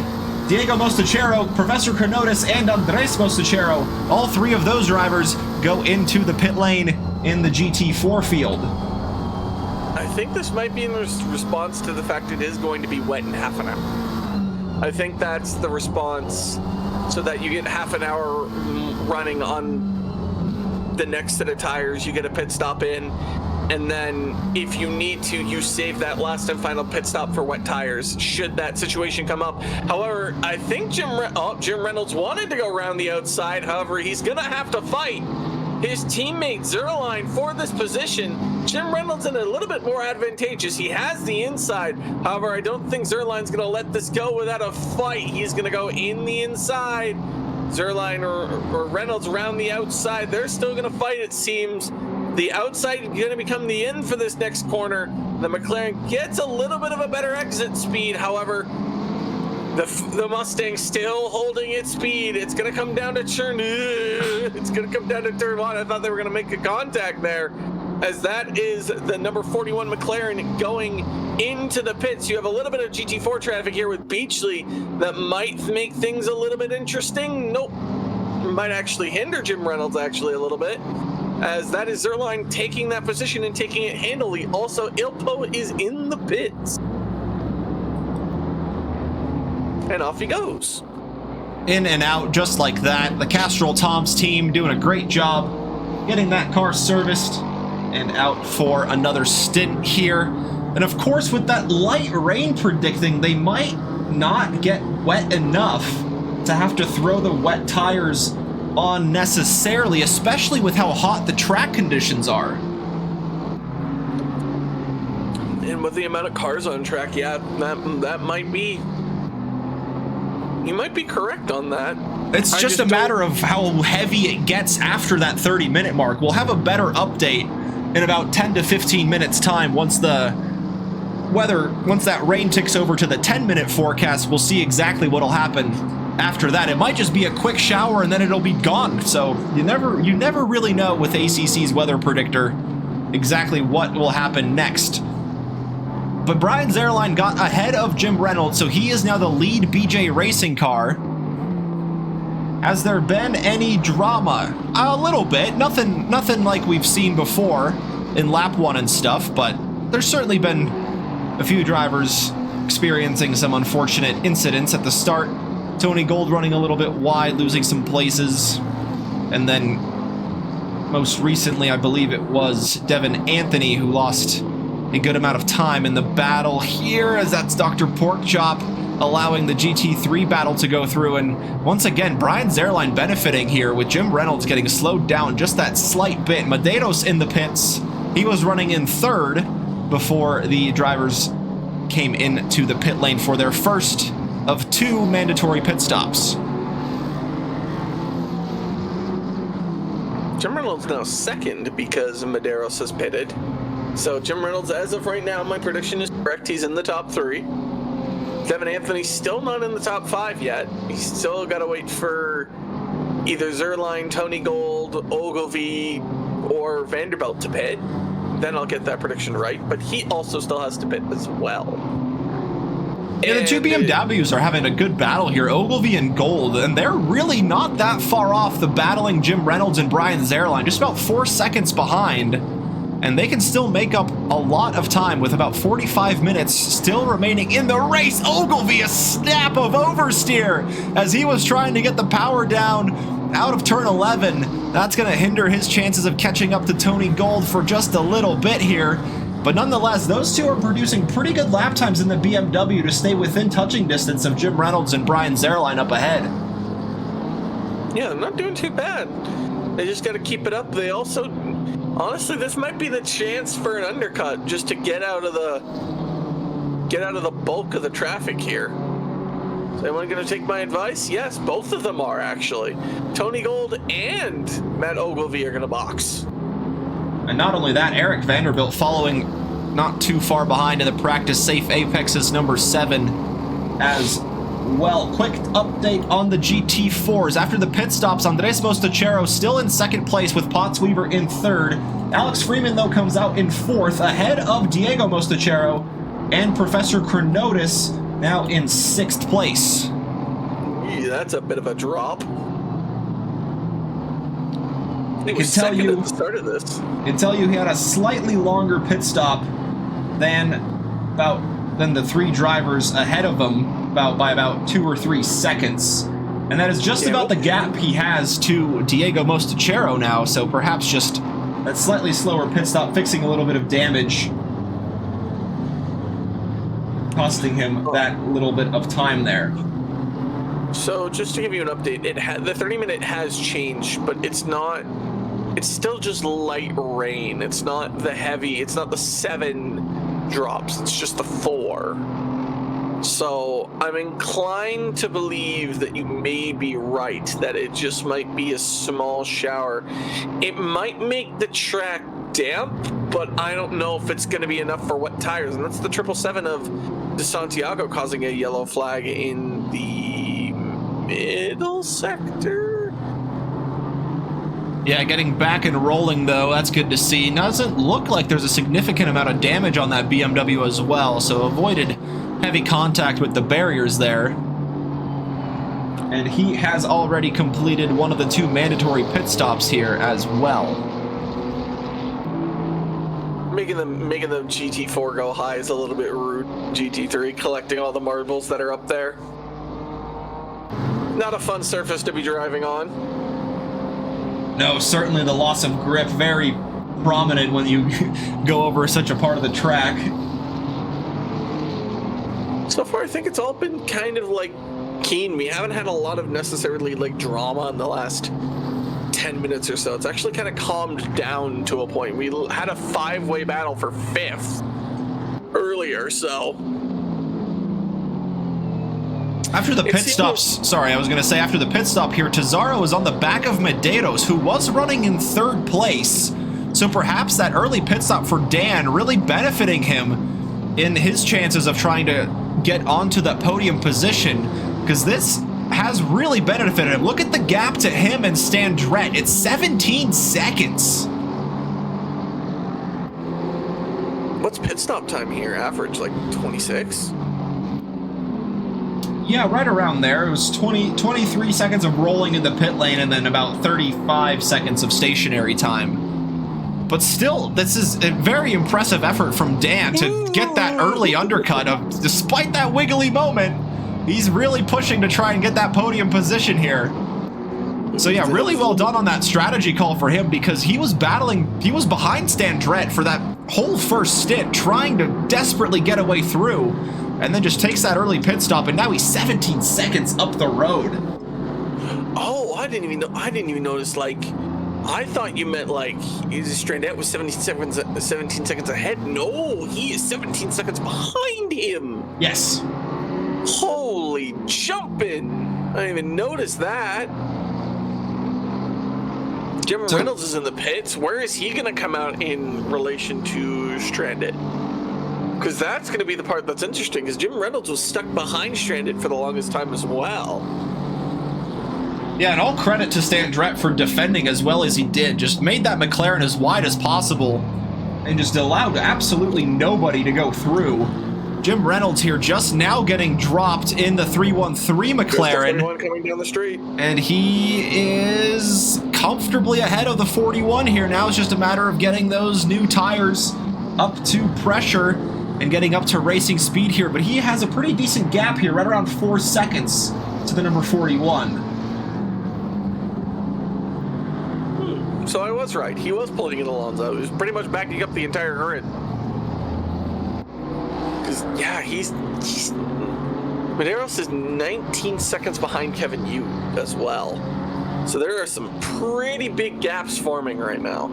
Diego Mostachero, Professor Cronotis, and Andres Mostachero, all three of those drivers go into the pit lane in the GT4 field. I think this might be in response to the fact it is going to be wet in half an hour. I think that's the response, so that you get half an hour running on the next set of tires, you get a pit stop in, and then if you need to, you save that last and final pit stop for wet tires, should that situation come up. However, I think Jim Reynolds wanted to go around the outside. However, he's going to have to fight his teammate Zerline for this position. Jim Reynolds in a little bit more advantageous. He has the inside. However, I don't think Zerline's going to let this go without a fight. He's going to go in the inside. Zerline or Reynolds around the outside. They're still going to fight, it seems. The outside is going to become the in for this next corner. The McLaren gets a little bit of a better exit speed. However, the Mustang still holding its speed. It's going to come down to turn. It's going to come down to turn one. I thought they were going to make a contact there, as that is the number 41 McLaren going into the pits. You have a little bit of GT4 traffic here with Beachley that might make things a little bit interesting. Nope. Might actually hinder Jim Reynolds actually a little bit, as that is Zerline taking that position and taking it handily. Also, Ilpo is in the pits. And off he goes. In and out just like that. The Castrol Toms team doing a great job getting that car serviced and out for another stint here. And of course, with that light rain predicting, they might not get wet enough to have to throw the wet tires on necessarily, especially with how hot the track conditions are. And with the amount of cars on track, yeah, that might be... You might be correct on that. It's just a matter of how heavy it gets after that 30-minute mark. We'll have a better update in about 10 to 15 minutes time once that rain ticks over to the 10-minute forecast. We'll see exactly what'll happen after that. It might just be a quick shower and then it'll be gone. So you never really know with ACC's weather predictor exactly what will happen next. But Brian Zerline got ahead of Jim Reynolds, so he is now the lead BJ Racing car. Has there been any drama? A little bit. Nothing like we've seen before in lap 1 and stuff, but there's certainly been a few drivers experiencing some unfortunate incidents at the start. Tony Gold running a little bit wide, losing some places. And then most recently, I believe it was Devin Anthony who lost a good amount of time in the battle here, as that's Dr. Porkchop allowing the GT3 battle to go through. And once again, Brian Zerline benefiting here with Jim Reynolds getting slowed down just that slight bit. Medeiros in the pits. He was running in third before the drivers came into the pit lane for their first of 2 mandatory pit stops. Jim Reynolds now second because Medeiros has pitted. So Jim Reynolds, as of right now, my prediction is correct. He's in the top 3. Devin Anthony's still not in the top 5 yet. He's still got to wait for either Zerline, Tony Gold, Ogilvy, or Vanderbilt to pit. Then I'll get that prediction right. But he also still has to pit as well. Yeah, the 2 BMWs are having a good battle here, Ogilvy and Gold, and they're really not that far off the battling Jim Reynolds and Brian Zerline, just about 4 seconds behind. And they can still make up a lot of time with about 45 minutes still remaining in the race. Ogilvy, a snap of oversteer as he was trying to get the power down out of turn 11. That's going to hinder his chances of catching up to Tony Gold for just a little bit here. But nonetheless, those two are producing pretty good lap times in the BMW to stay within touching distance of Jim Reynolds and Brian Zerline up ahead. Yeah, they're not doing too bad. They just got to keep it up. They also... Honestly, this might be the chance for an undercut just to get out of the bulk of the traffic here. Is anyone going to take my advice? Yes, both of them are actually. Tony Gold and Matt Ogilvy are going to box. And not only that, Eric Vanderbilt following not too far behind in the practice safe Apex's number 7 as well. Quick update on the GT4s. After the pit stops, Andres Mostachero still in second place with Potts Weaver in third. Alex Freeman, though, comes out in fourth, ahead of Diego Mostachero. and Professor Chronotis now in 6th place. Yeah, that's a bit of a drop. I can tell you at the start of this. I can tell you he had a slightly longer pit stop than the 3 drivers ahead of him by about 2 or 3 seconds. And that is just about the gap he has to Diego Mostichero now, so perhaps just that slightly slower pit stop fixing a little bit of damage, costing him that little bit of time there. So just to give you an update, the 30-minute has changed, but it's still just light rain. It's not the heavy, it's not the 7 drops, it's just the 4. So I'm inclined to believe that you may be right, that it just might be a small shower. It might make the track damp, but I don't know if it's going to be enough for wet tires. And that's the 777 of De Santiago causing a yellow flag in the middle sector. Yeah, getting back and rolling, though, that's good to see. Doesn't look like there's a significant amount of damage on that BMW as well, so avoided heavy contact with the barriers there. And he has already completed one of the 2 mandatory pit stops here as well. Making the GT4 go high is a little bit rude. GT3 collecting all the marbles that are up there. Not a fun surface to be driving on. No, certainly the loss of grip very prominent when you go over such a part of the track. So far, I think it's all been kind of like keen. We haven't had a lot of necessarily like drama in the last 10 minutes or so. It's actually kind of calmed down to a point. We had a 5-way battle for 5th earlier, so. After the pit stops, after the pit stop here, Tazaro is on the back of Medeiros, who was running in 3rd place. So perhaps that early pit stop for Dan really benefiting him in his chances of trying to get onto that podium position, because this has really benefited him. Look at the gap to him and Stan Drett. It's 17 seconds. What's pit stop time here? Average like 26? Yeah, right around there. It was 23 seconds of rolling in the pit lane and then about 35 seconds of stationary time. But still, this is a very impressive effort from Dan to get that early undercut of, despite that wiggly moment, he's really pushing to try and get that podium position here. So yeah, really well done on that strategy call for him, because he was behind Stan Drett for that whole first stint, trying to desperately get a way through, and then just takes that early pit stop, and now he's 17 seconds up the road. Oh, I didn't even notice, like, I thought you meant like Strandette was 17 seconds ahead. No, he is 17 seconds behind him. Yes. Holy jumping. I didn't even notice that. Jim Reynolds is in the pits. Where is he going to come out in relation to Stranded? Because that's going to be the part that's interesting, because Jim Reynolds was stuck behind Stranded for the longest time as well. Yeah, and all credit to Stan Drett for defending as well as he did. Just made that McLaren as wide as possible and just allowed absolutely nobody to go through. Jim Reynolds here just now getting dropped in the 313 McLaren. 41 coming down the street. And he is comfortably ahead of the 41 here. Now it's just a matter of getting those new tires up to pressure and getting up to racing speed here. But he has a pretty decent gap here, right around 4 seconds to the number 41. So I was right. He was pulling in Alonso. He was pretty much backing up the entire grid. Because, yeah, Medeiros is 19 seconds behind Kevin Yu as well. So there are some pretty big gaps forming right now.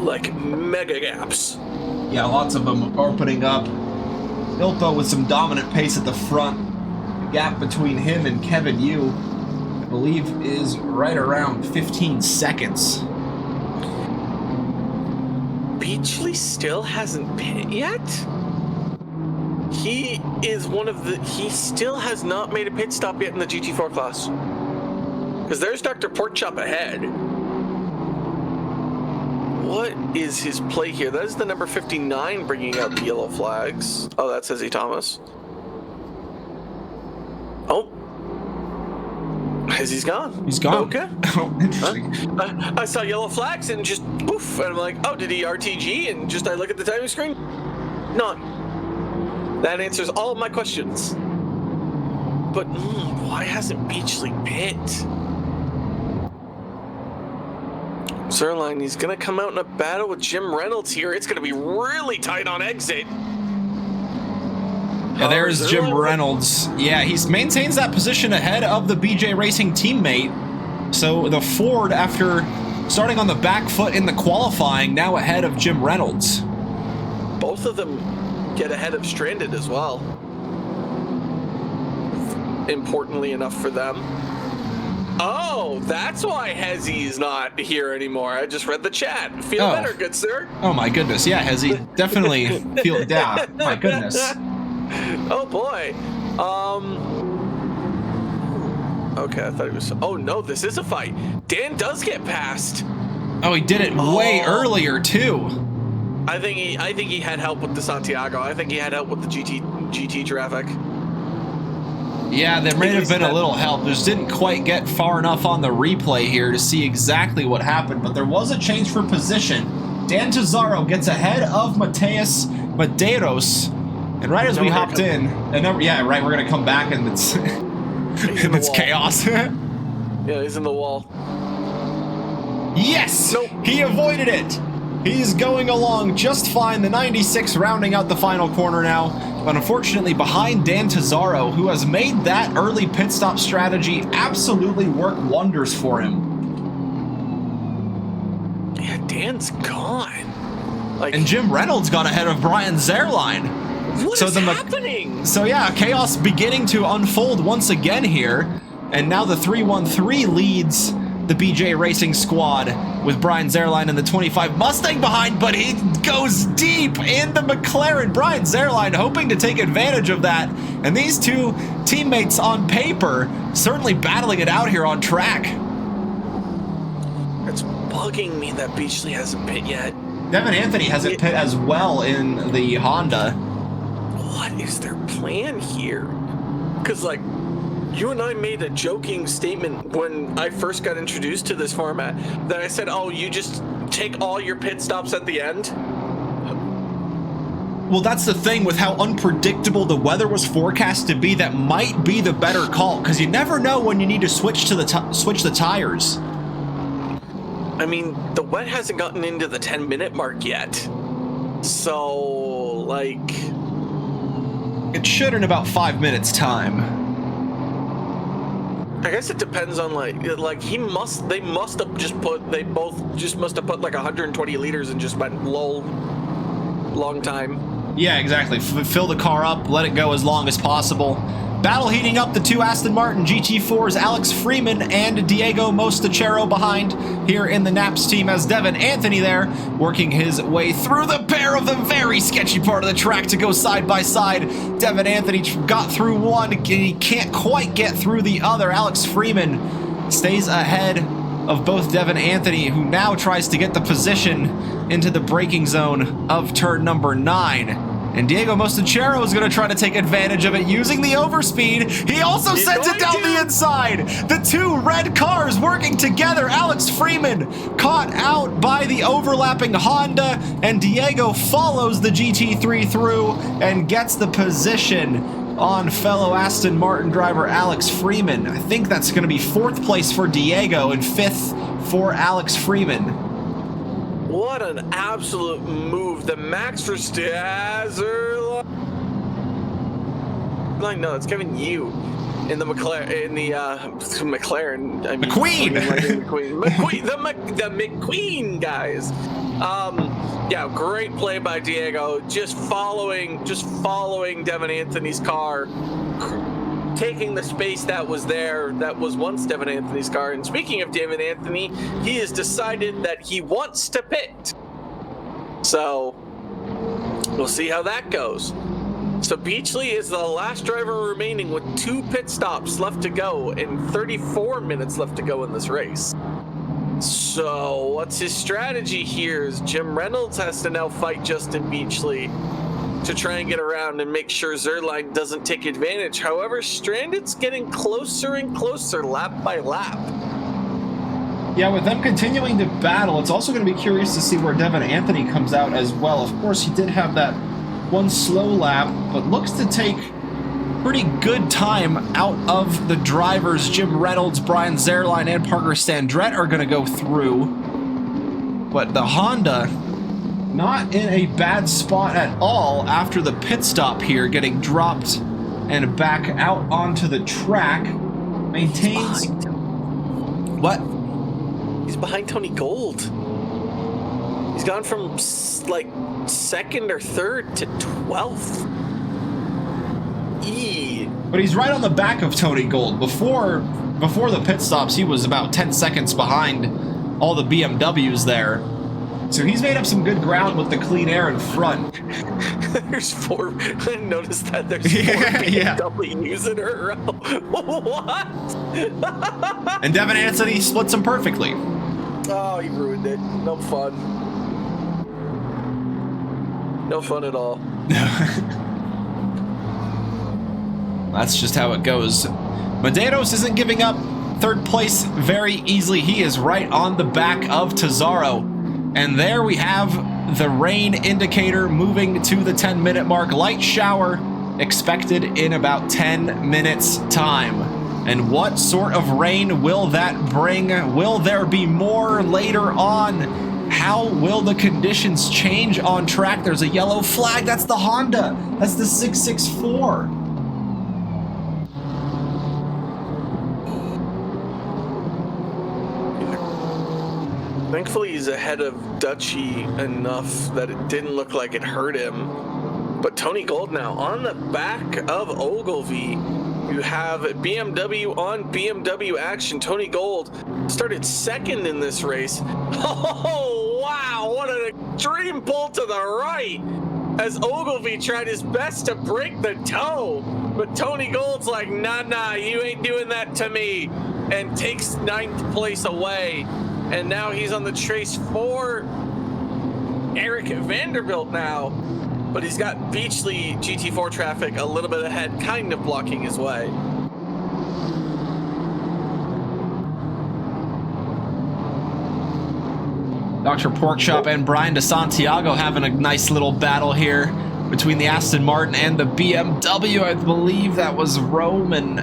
Like, mega gaps. Yeah, lots of them opening up. Ilpo with some dominant pace at the front. The gap between him and Kevin Yu, I believe, is right around 15 seconds. Beachley still hasn't pit yet? He still has not made a pit stop yet in the GT4 class. Because there's Dr. Porkchop ahead. what is his play here? That is the number 59 bringing out the yellow flags. Oh, that's Hezzy Thomas. Oh. Hezzy's gone. He's gone. Okay. Oh, interesting. I saw yellow flags and just poof, and I'm like, oh, did he RTG? And just I look at the timing screen. None. That answers all of my questions. But why hasn't Beachley pit? Zerline, he's going to come out in a battle with Jim Reynolds here. It's going to be really tight on exit. Yeah, there's Jim Reynolds. Yeah, he maintains that position ahead of the BJ Racing teammate. So the Ford, after starting on the back foot in the qualifying, now ahead of Jim Reynolds. Both of them get ahead of Stranded as well. Importantly enough for them. Oh, that's why Hezzy's not here anymore. I just read the chat. Feel better, good sir. Oh my goodness, yeah, Hezzy. Definitely feel down. My goodness. Oh boy. Okay, I thought it was. Oh no, this is a fight. Dan does get past. Oh, he did it way earlier too. I think he had help with the Santiago. I think he had help with the GT traffic. Yeah, there may have been a little help. Just didn't quite get far enough on the replay here to see exactly what happened, but there was a change for position. Dan Tazaro gets ahead of Mateus Medeiros, and right as we hopped in, and then, yeah, right, we're gonna come back and it's it's chaos. Yeah, he's in the wall. Yes, nope. He avoided it. He's going along just fine. The 96 rounding out the final corner now. But unfortunately behind Dan Tazaro, who has made that early pit stop strategy absolutely work wonders for him. Yeah, Dan's gone. And Jim Reynolds got ahead of Brian Zerline. What is happening? So yeah, chaos beginning to unfold once again here. And now the 313 leads the BJ Racing squad with Brian Zerline and the 25 Mustang behind, but he goes deep in the McLaren. Brian Zerline hoping to take advantage of that, and these two teammates on paper certainly battling it out here on track. It's bugging me that Beachley hasn't pit yet. Devin Anthony hasn't pit as well in the Honda. What is their plan here? Because, like, you and I made a joking statement when I first got introduced to this format that I said, oh, you just take all your pit stops at the end? Well, that's the thing with how unpredictable the weather was forecast to be. That might be the better call, because you never know when you need to switch to switch the tires. I mean, the wet hasn't gotten into the 10-minute mark yet. So, like... It should in about 5 minutes time. I guess it depends on they must have just put, they both just must have put like 120 liters and just went long time. Yeah, exactly. Fill the car up, let it go as long as possible. Battle heating up, the two Aston Martin GT4s, Alex Freeman and Diego Mostachero behind here in the Naps team, as Devin Anthony there working his way through the pair of the very sketchy part of the track to go side by side. Devin Anthony got through one, he can't quite get through the other. Alex Freeman stays ahead of both Devin Anthony, who now tries to get the position into the braking zone of turn number 9. And Diego Mostachero is going to try to take advantage of it using the overspeed. He also sends it down the inside. The two red cars working together. Alex Freeman caught out by the overlapping Honda, and Diego follows the GT3 through and gets the position on fellow Aston Martin driver Alex Freeman. I think that's going to be 4th place for Diego and 5th for Alex Freeman. What an absolute move. The Max Verstappen. No, it's Kevin Yu in the McLaren. McLaren. I mean, McQueen. The McQueen guys. Yeah, great play by Diego. Just following Devin Anthony's car, taking the space that was there, that was once Devin Anthony's car. And speaking of Devin Anthony, he has decided that he wants to pit. So we'll see how that goes. So Beachley is the last driver remaining with 2 pit stops left to go and 34 minutes left to go in this race. So So what's his strategy here? Is Jim Reynolds has to now fight Justin Beachley to try and get around and make sure Zerline doesn't take advantage. However, Stranded's getting closer and closer lap by lap. Yeah, with them continuing to battle, it's also going to be curious to see where Devin Anthony comes out as well. Of course, he did have that one slow lap, but looks to take pretty good time out of the drivers. Jim Reynolds, Brian Zerline, and Parker Sandrett are going to go through. But the Honda, not in a bad spot at all after the pit stop here, getting dropped and back out onto the track. Maintains... What? He's behind Tony Gold. He's gone from like second or third to 12th. But he's right on the back of Tony Gold. Before the pit stops, he was about 10 seconds behind all the BMWs there. So he's made up some good ground with the clean air in front. There's four. I noticed that there's four BMWs in a row. What? And Devin Anthony splits them perfectly. Oh, he ruined it. No fun. No fun at all. That's just how it goes. Medeiros isn't giving up third place very easily. He is right on the back of Tesaro. And there we have the rain indicator moving to the 10-minute mark. Light shower expected in about 10 minutes time. And what sort of rain will that bring? Will there be more later on? How will the conditions change on track? There's a yellow flag. That's the Honda. That's the 664. Thankfully, he's ahead of Dutchy enough that it didn't look like it hurt him. But Tony Gold now on the back of Ogilvy. You have BMW on BMW action. Tony Gold started second in this race. Oh, wow. What an extreme pull to the right as Ogilvy tried his best to break the toe. But Tony Gold's like, nah, you ain't doing that to me. And takes 9th place away. And now he's on the trace for Eric Vanderbilt now. But he's got Beachley GT4 traffic a little bit ahead, kind of blocking his way. Dr. Porkchop and Brian DeSantiago having a nice little battle here between the Aston Martin and the BMW. I believe that was Roman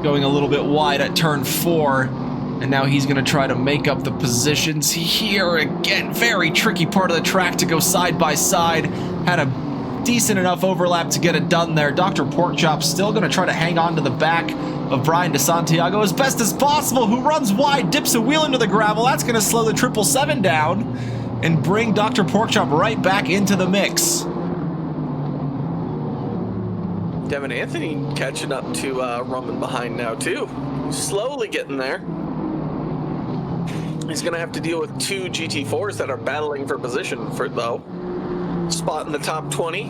going a little bit wide at turn 4. And now he's going to try to make up the positions here. Again, very tricky part of the track to go side by side. Had a decent enough overlap to get it done there. Dr. Porkchop still going to try to hang on to the back of Brian DeSantiago as best as possible, who runs wide, dips a wheel into the gravel. That's going to slow the 777 down and bring Dr. Porkchop right back into the mix. Devin Anthony catching up to Roman behind now, too. Slowly getting there. He's going to have to deal with 2 GT4s that are battling for position for, though. Spot in the top 20.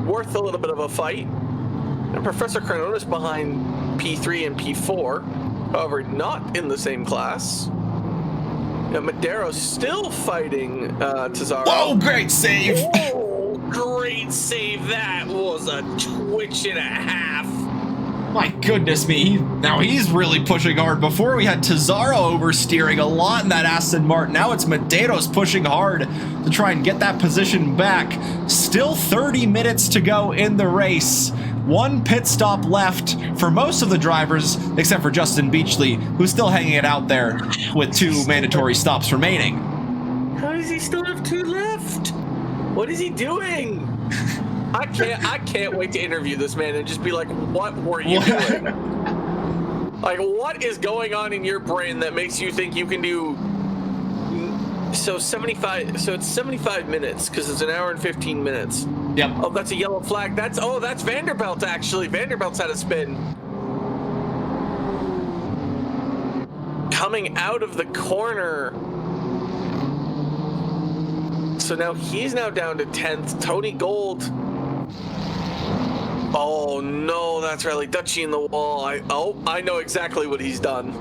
Worth a little bit of a fight. And Professor Crononis behind P3 and P4. However, not in the same class. Now, Medeiros still fighting Tesaro. Whoa, great save! Whoa, great save. That was a twitch and a half. My goodness me, now he's really pushing hard. Before we had Tesaro oversteering a lot in that Aston Martin. Now it's Medeiros pushing hard to try and get that position back. Still 30 minutes to go in the race. 1 pit stop left for most of the drivers, except for Justin Beachley, who's still hanging it out there with 2 mandatory stops remaining. How does he still have 2 left? What is he doing? I can't wait to interview this man and just be like, what were you doing? Like, what is going on in your brain that makes you think you can do so it's 75 minutes because it's an hour and 15 minutes. Yep. Oh, that's a yellow flag. That's Vanderbilt actually. Vanderbilt's had a spin. Coming out of the corner. So now he's now down to 10th. Tony Gold. Oh no, that's Rally Dutchy in the wall. I know exactly what he's done.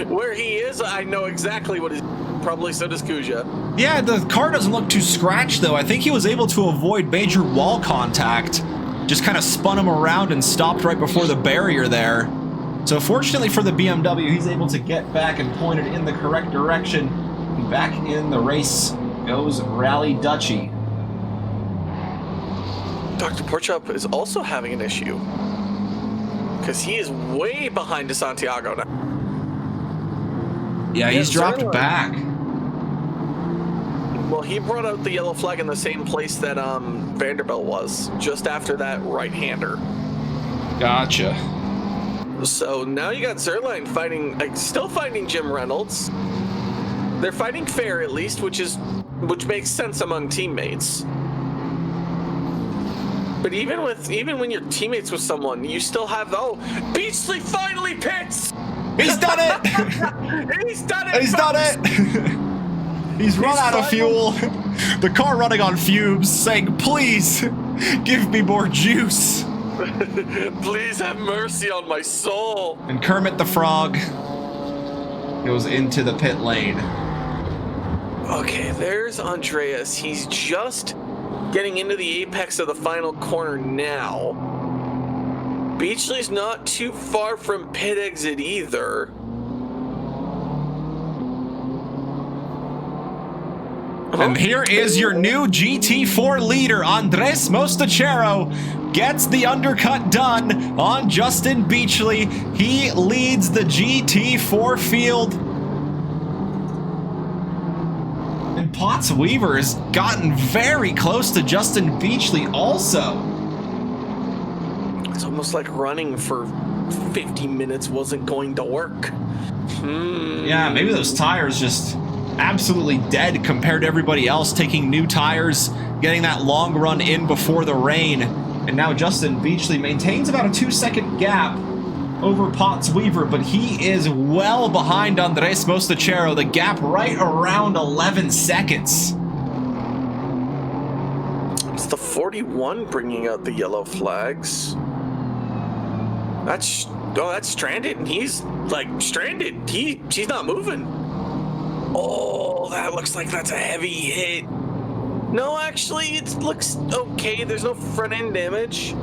Where he is, I know exactly what is. Probably so does Kuja. Yeah, the car doesn't look too scratched, though. I think he was able to avoid major wall contact. Just kind of spun him around and stopped right before the barrier there. So fortunately for the BMW, he's able to get back and point it in the correct direction. And back in the race goes Rally Dutchy. Dr. Porchop is also having an issue. Because he is way behind to Santiago now. Yeah, he's dropped back. Well, he brought out the yellow flag in the same place that Vanderbilt was, just after that right-hander. Gotcha. So now you got Zerline fighting, still fighting Jim Reynolds. They're fighting fair at least, which makes sense among teammates. But even when you're teammates with someone, you still have Beachley finally pits. He's done it. He's done it. He's done it. He's run out of fuel. The car running on fumes, saying, "Please, give me more juice. Please have mercy on my soul." And Kermit the Frog goes into the pit lane. Okay, there's Andreas. He's just getting into the apex of the final corner now. Beachley's not too far from pit exit either. And here is your new GT4 leader, Andres Mostachero, gets the undercut done on Justin Beachley. He leads the GT4 field. And Potts Weaver has gotten very close to Justin Beachley also. It's almost like running for 50 minutes wasn't going to work. Yeah, maybe those tires just absolutely dead compared to everybody else, taking new tires, getting that long run in before the rain. And now Justin Beachley maintains about a 2-second gap over Potts Weaver, but he is well behind Andres Mostachero, the gap right around 11 seconds. It's the 41 bringing out the yellow flags. That's stranded, and he's like stranded. He's not moving. Oh, that looks like that's a heavy hit. No, actually, it looks okay. There's no front end damage.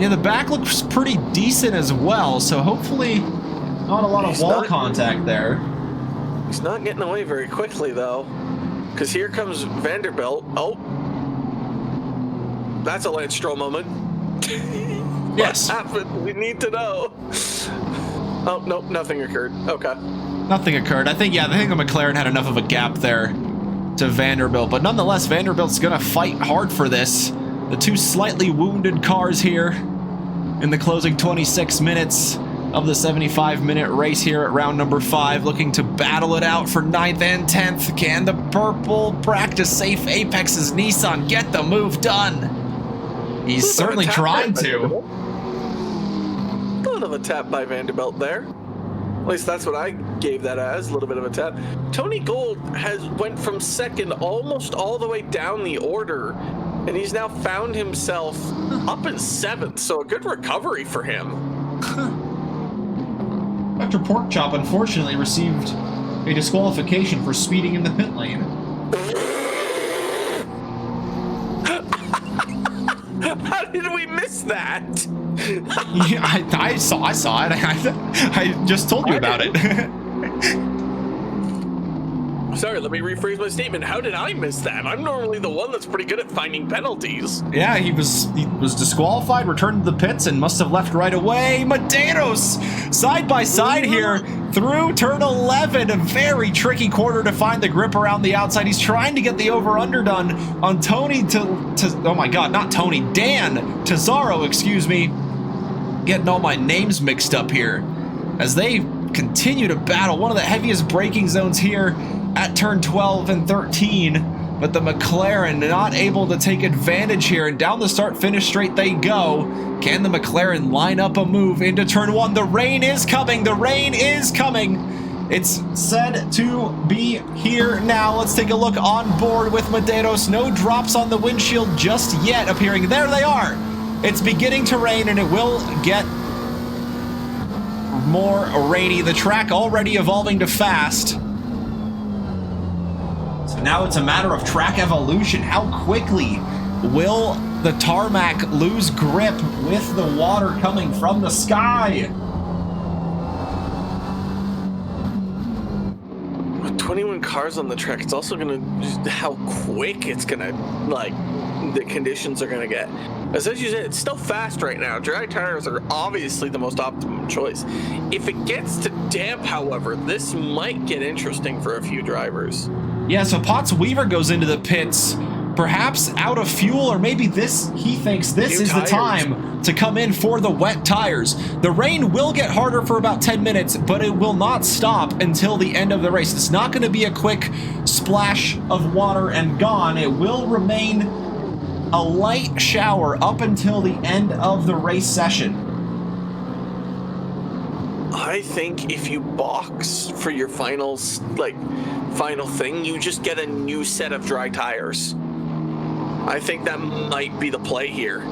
Yeah, the back looks pretty decent as well, so hopefully not a lot of wall contact there. He's not getting away very quickly, though, because here comes Vanderbilt. Oh, that's a Lance Stroll moment. Yes. What happened? We need to know. Oh, nope, nothing occurred. Okay. Nothing occurred. I think the McLaren had enough of a gap there to Vanderbilt, but nonetheless, Vanderbilt's gonna fight hard for this. The two slightly wounded cars here in the closing 26 minutes of the 75-minute race here at round number 5, looking to battle it out for 9th and 10th. Can the purple practice safe Apex's Nissan get the move done? He's certainly trying to. A little bit of a tap by Vanderbilt there. At least that's what I gave that as, a little bit of a tap. Tony Gold went from second almost all the way down the order, and he's now found himself up in 7th, so a good recovery for him. Dr. Porkchop unfortunately received a disqualification for speeding in the pit lane. How did we miss that? Yeah, I saw it. I just told you about it. Sorry, let me rephrase my statement. How did I miss that? I'm normally the one that's pretty good at finding penalties. Yeah, he was disqualified, returned to the pits, and must have left right away. Medeiros, side by side here through turn 11. A very tricky corner to find the grip around the outside. He's trying to get the over-under done on oh my God, not Tony, Dan Tazaro, excuse me. Getting all my names mixed up here as they continue to battle one of the heaviest braking zones here at turn 12 and 13, but the McLaren not able to take advantage here, and down the start-finish straight they go. Can the McLaren line up a move into turn 1? The rain is coming. The rain is coming. It's said to be here now. Let's take a look on board with Medeiros. No drops on the windshield just yet appearing. There they are. It's beginning to rain, and it will get more rainy. The track already evolving to fast. So now it's a matter of track evolution. How quickly will the tarmac lose grip with the water coming from the sky? With 21 cars on the track, it's also gonna just how quick it's gonna, like, the conditions are gonna get. As you said, it's still fast right now. Dry tires are obviously the most optimum choice. If it gets to damp, however, this might get interesting for a few drivers. Yeah, so Potts Weaver goes into the pits, perhaps out of fuel, or maybe he thinks this is the time to come in for the wet tires. The rain will get harder for about 10 minutes, but it will not stop until the end of the race. It's not going to be a quick splash of water and gone. It will remain a light shower up until the end of the race session. I think if you box for your final thing, you just get a new set of dry tires. I think that might be the play here.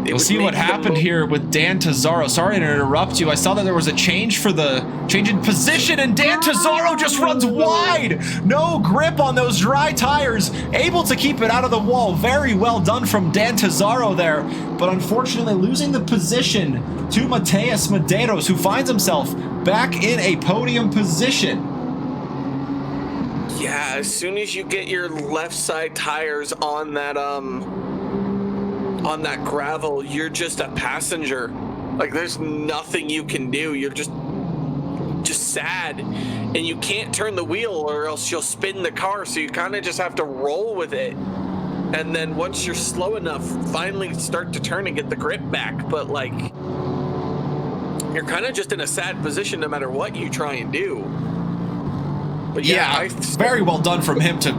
We'll see what happened here with Dan Tazzaro. Sorry to interrupt you. I saw that there was a change in position, and Dan Tazzaro just runs wide. No grip on those dry tires. Able to keep it out of the wall. Very well done from Dan Tazzaro there. But unfortunately losing the position to Matheus Medeiros, who finds himself back in a podium position. Yeah, as soon as you get your left side tires on that gravel, you're just a passenger. Like, there's nothing you can do. You're just sad, and you can't turn the wheel or else you'll spin the car, so you kind of just have to roll with it. And then once you're slow enough, finally start to turn and get the grip back. But, like, you're kind of just in a sad position no matter what you try and do. But yeah, very well done from him to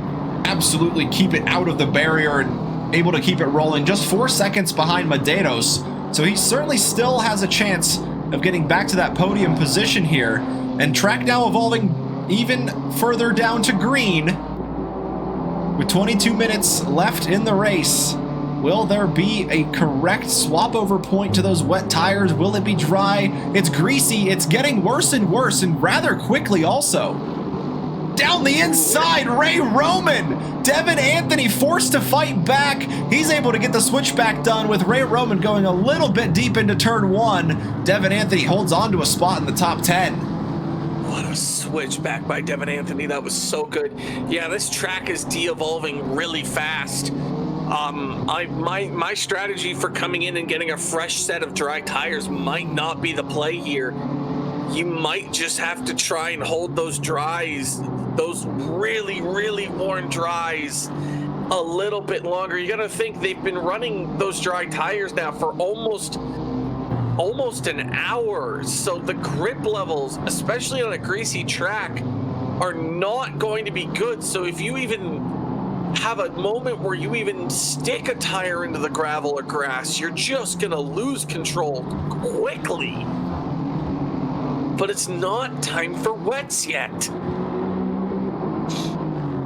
absolutely keep it out of the barrier and able to keep it rolling. Just 4 seconds behind Medeiros, so he certainly still has a chance of getting back to that podium position here. And track now evolving even further down to green. With 22 minutes left in the race, will there be a correct swap over point to those wet tires? Will it be dry? It's greasy. It's getting worse and worse, and rather quickly also. Down the inside, Ray Roman. Devin Anthony forced to fight back. He's able to get the switchback done with Ray Roman going a little bit deep into turn 1. Devin Anthony holds on to a spot in the top 10. What a switchback by Devin Anthony. That was so good. Yeah, this track is de-evolving really fast. My strategy for coming in and getting a fresh set of dry tires might not be the play here. You might just have to try and hold those dries, those really, really worn dries, a little bit longer. You got to think they've been running those dry tires now for almost an hour. So the grip levels, especially on a greasy track, are not going to be good. So if you even have a moment where you even stick a tire into the gravel or grass, you're just going to lose control quickly. But it's not time for wets yet.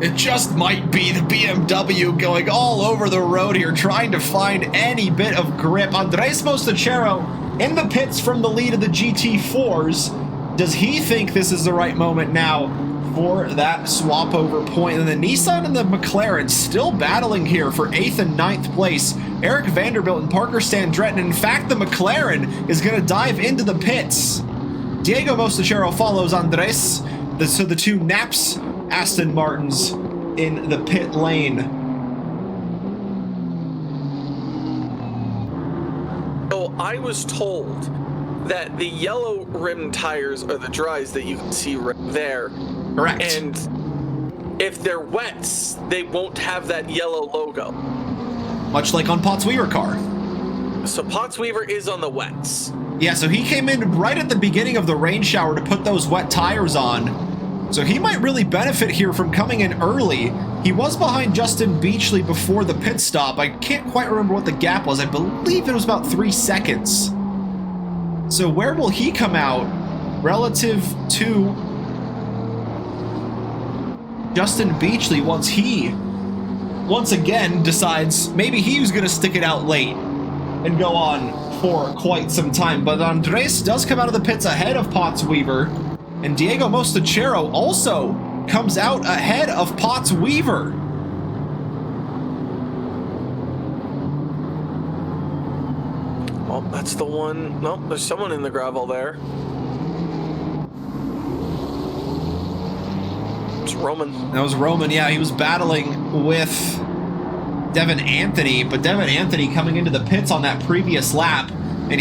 It just might be the BMW going all over the road here, trying to find any bit of grip. Andres Mostachero in the pits from the lead of the GT4s. Does he think this is the right moment now for that swap over point? And the Nissan and the McLaren still battling here for 8th and 9th place. Eric Vanderbilt and Parker Sandretten. In fact, the McLaren is going to dive into the pits. Diego Mostachero follows Andres. So the two Naps Aston Martins in the pit lane. So I was told that the yellow rim tires are the dries that you can see right there. Correct. And if they're wets, they won't have that yellow logo. Much like on Potts Weaver car. So Potts Weaver is on the wets. Yeah, so he came in right at the beginning of the rain shower to put those wet tires on. So he might really benefit here from coming in early. He was behind Justin Beachley before the pit stop. I can't quite remember what the gap was. I believe it was about 3 seconds. So where will he come out relative to Justin Beachley once he once again decides maybe he was going to stick it out late and go on for quite some time, but Andres does come out of the pits ahead of Potts-Weaver, and Diego Mostachero also comes out ahead of Potts-Weaver. Well, that's the one. Nope, there's someone in the gravel there. It's Roman. That was Roman, yeah. He was battling with Devin Anthony, but Devin Anthony coming into the pits on that previous lap, and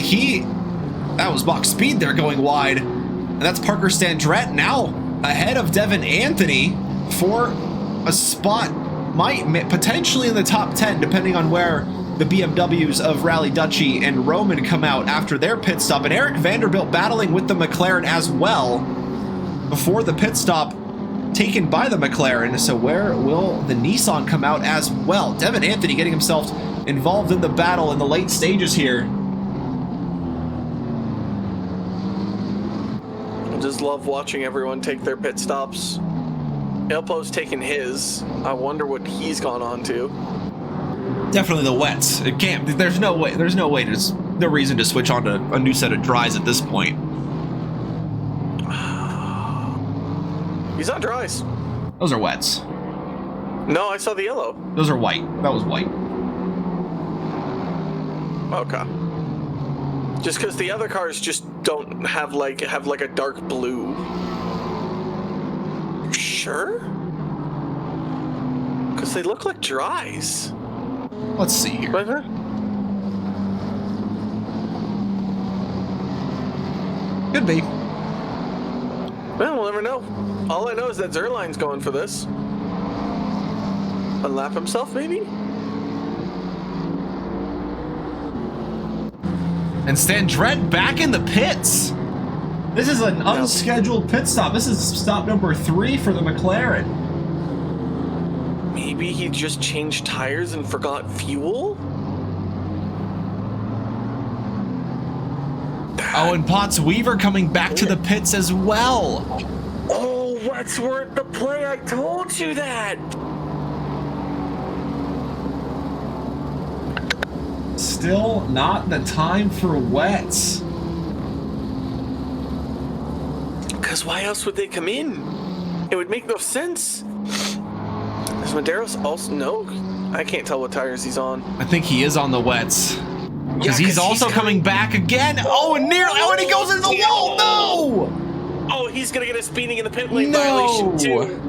that was Mach Speed there going wide. And that's Parker Standrett now ahead of Devin Anthony for a spot, potentially in the top 10, depending on where the BMWs of Rally Dutchy and Roman come out after their pit stop. And Eric Vanderbilt battling with the McLaren as well before the pit stop taken by the McLaren. So where will the Nissan come out as well? Devin Anthony getting himself involved in the battle in the late stages here. I just love watching everyone take their pit stops. Ilpo's taken his. I wonder what he's gone on to. Definitely the wets. It can't. There's no way. There's no reason to switch on to a new set of dries at this point. He's on dries. Those are wets. No, I saw the yellow. Those are white. That was white. Okay. Just because the other cars just don't have like a dark blue. Sure? Because they look like dries. Let's see here. Could be. Well, we'll never know. All I know is that Zerline's going for this. Unlap himself, maybe? And Standrett back in the pits. This is an unscheduled pit stop. This is stop number 3 for the McLaren. Maybe he just changed tires and forgot fuel? Oh, and Potts-Weaver coming back to the pits as well. Oh, what's worth the play? I told you that. Still not the time for wets. Because why else would they come in? It would make no sense. Does Medeiros also... No, I can't tell what tires he's on. I think he is on the wets. Because Yeah, he's also coming back again. Oh, and nearly. Oh, and he goes into the wall. No! Oh, he's going to get a speeding in the pit lane No! violation, too.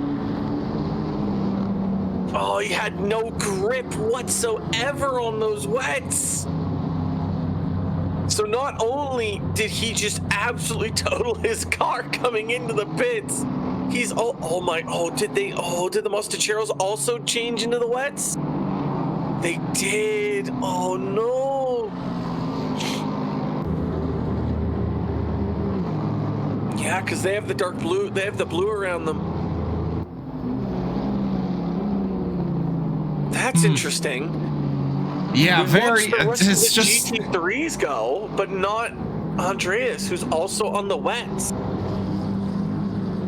Oh, he had no grip whatsoever on those wets. So not only did he just absolutely total his car coming into the pits, he's did the Mostacheros also change into the wets? They did. Oh no. Yeah, because they have the dark blue, they have the blue around them. That's interesting. Yeah, very. It's just GT3s go, but not Andreas, who's also on the wets.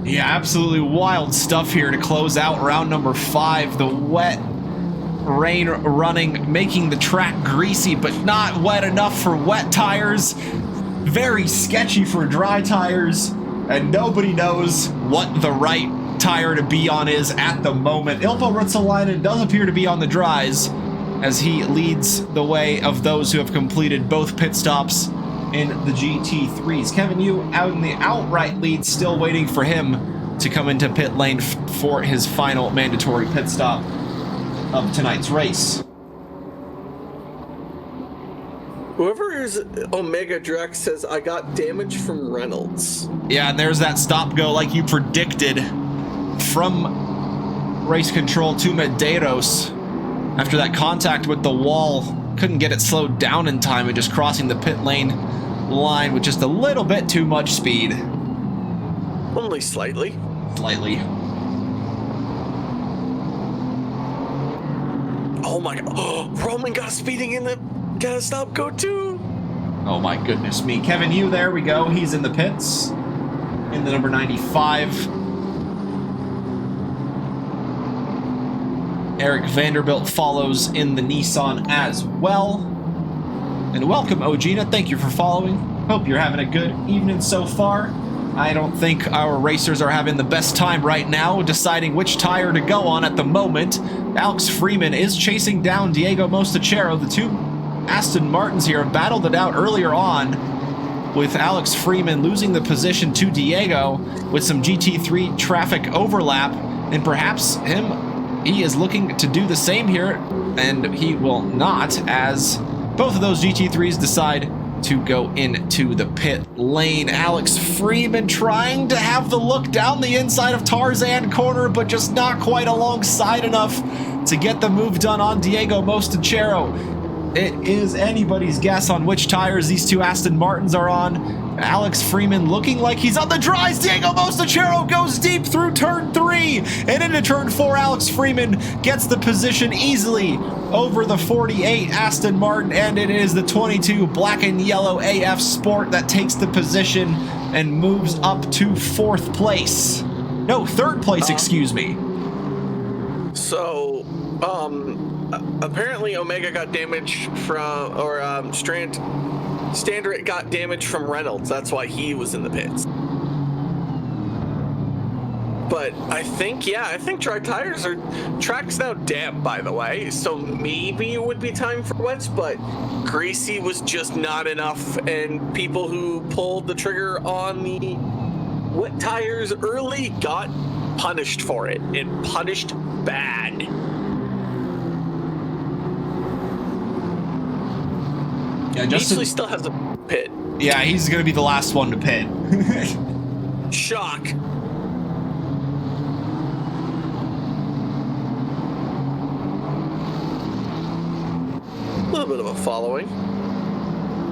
Yeah, absolutely wild stuff here to close out round number 5. The wet rain running, making the track greasy, but not wet enough for wet tires. Very sketchy for dry tires, and nobody knows what the right tire to be on is at the moment. Ilpo Ruotsalainen does appear to be on the dries as he leads the way of those who have completed both pit stops in the GT3s. Kevin Yu out in the outright lead, still waiting for him to come into pit lane for his final mandatory pit stop of tonight's race. Whoever is Omega Drex says, I got damage from Reynolds. Yeah, and there's that stop go like you predicted from race control to Medeiros. After that contact with the wall, couldn't get it slowed down in time and just crossing the pit lane line with just a little bit too much speed. Only slightly. Slightly. Oh my god. Oh, Roman got speeding in the... Got a stop go too. Oh my goodness me. Kevin Yu, there we go. He's in the pits. In the number 95. Eric Vanderbilt follows in the Nissan as well. And welcome, Ogina. Thank you for following. Hope you're having a good evening so far. I don't think our racers are having the best time right now deciding which tire to go on at the moment. Alex Freeman is chasing down Diego Mostachero. The two Aston Martins here have battled it out earlier on, with Alex Freeman losing the position to Diego with some GT3 traffic overlap, and perhaps he is looking to do the same here, and he will not, as both of those GT3s decide to go into the pit lane. Alex Freeman trying to have the look down the inside of Tarzan corner, but just not quite alongside enough to get the move done on Diego Mostachero. It is anybody's guess on which tires these two Aston Martins are on. Alex Freeman looking like he's on the dries. Diego Mostachero goes deep through turn 3 and into turn 4. Alex Freeman gets the position easily over the 48 Aston Martin, and it is the 22 black and yellow AF Sport that takes the position and moves up to 4th place. No, 3rd place, excuse me. So, apparently Omega got damage from, or Standard got damage from Reynolds. That's why he was in the pits. But I think dry tires track's now damp, by the way, so maybe it would be time for wets, but greasy was just not enough, and people who pulled the trigger on the wet tires early got punished for it, and punished bad. Yeah, Justin still has a pit. Yeah, he's gonna be the last one to pit. Shock. A little bit of a following.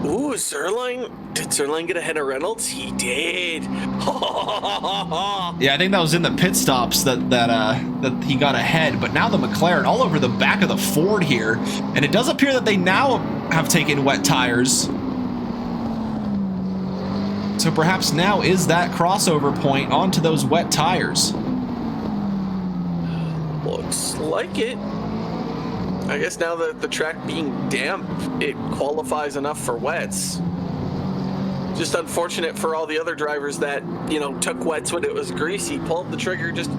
Ooh, Zerline. Did Zerline get ahead of Reynolds? He did. Yeah, I think that was in the pit stops that he got ahead. But now the McLaren all over the back of the Ford here, and it does appear that they now have taken wet tires. So perhaps now is that crossover point onto those wet tires. Looks like it. I guess now that the track being damp, it qualifies enough for wets. Just unfortunate for all the other drivers that, took wets when it was greasy, pulled the trigger just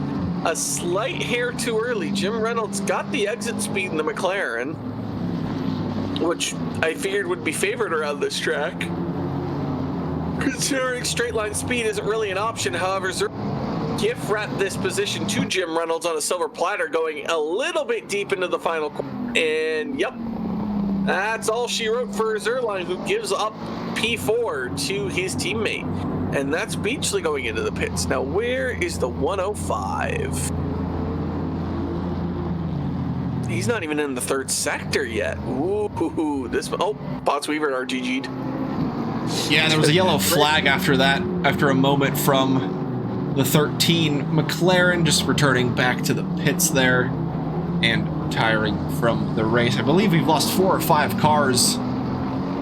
a slight hair too early. Jim Reynolds got the exit speed in the McLaren, which I figured would be favored around this track, considering straight line speed isn't really an option. However, gift wrapped this position to Jim Reynolds on a silver platter, going a little bit deep into the final corner. And yep, that's all she wrote for Zerline, who gives up P4 to his teammate. And that's Beachley going into the pits. Now, where is the 105? He's not even in the 3rd sector yet. Ooh, Potts Weaver RGG'd. Yeah, there was a yellow flag after that, after a moment from the 13 McLaren, just returning back to the pits there and retiring from the race. I believe we've lost 4 or 5 cars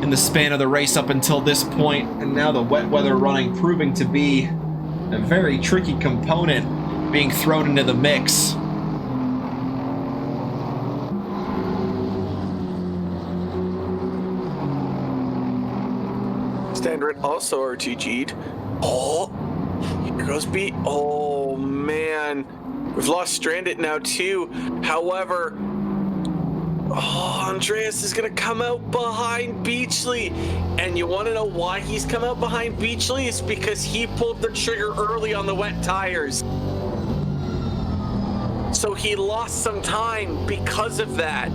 in the span of the race up until this point, and now the wet weather running proving to be a very tricky component being thrown into the mix. Standard also RTG'd. Oh, here goes B. Oh, man. We've lost Stranded now, too. However, Andreas is going to come out behind Beachley. And you want to know why he's come out behind Beachley? It's because he pulled the trigger early on the wet tires. So he lost some time because of that.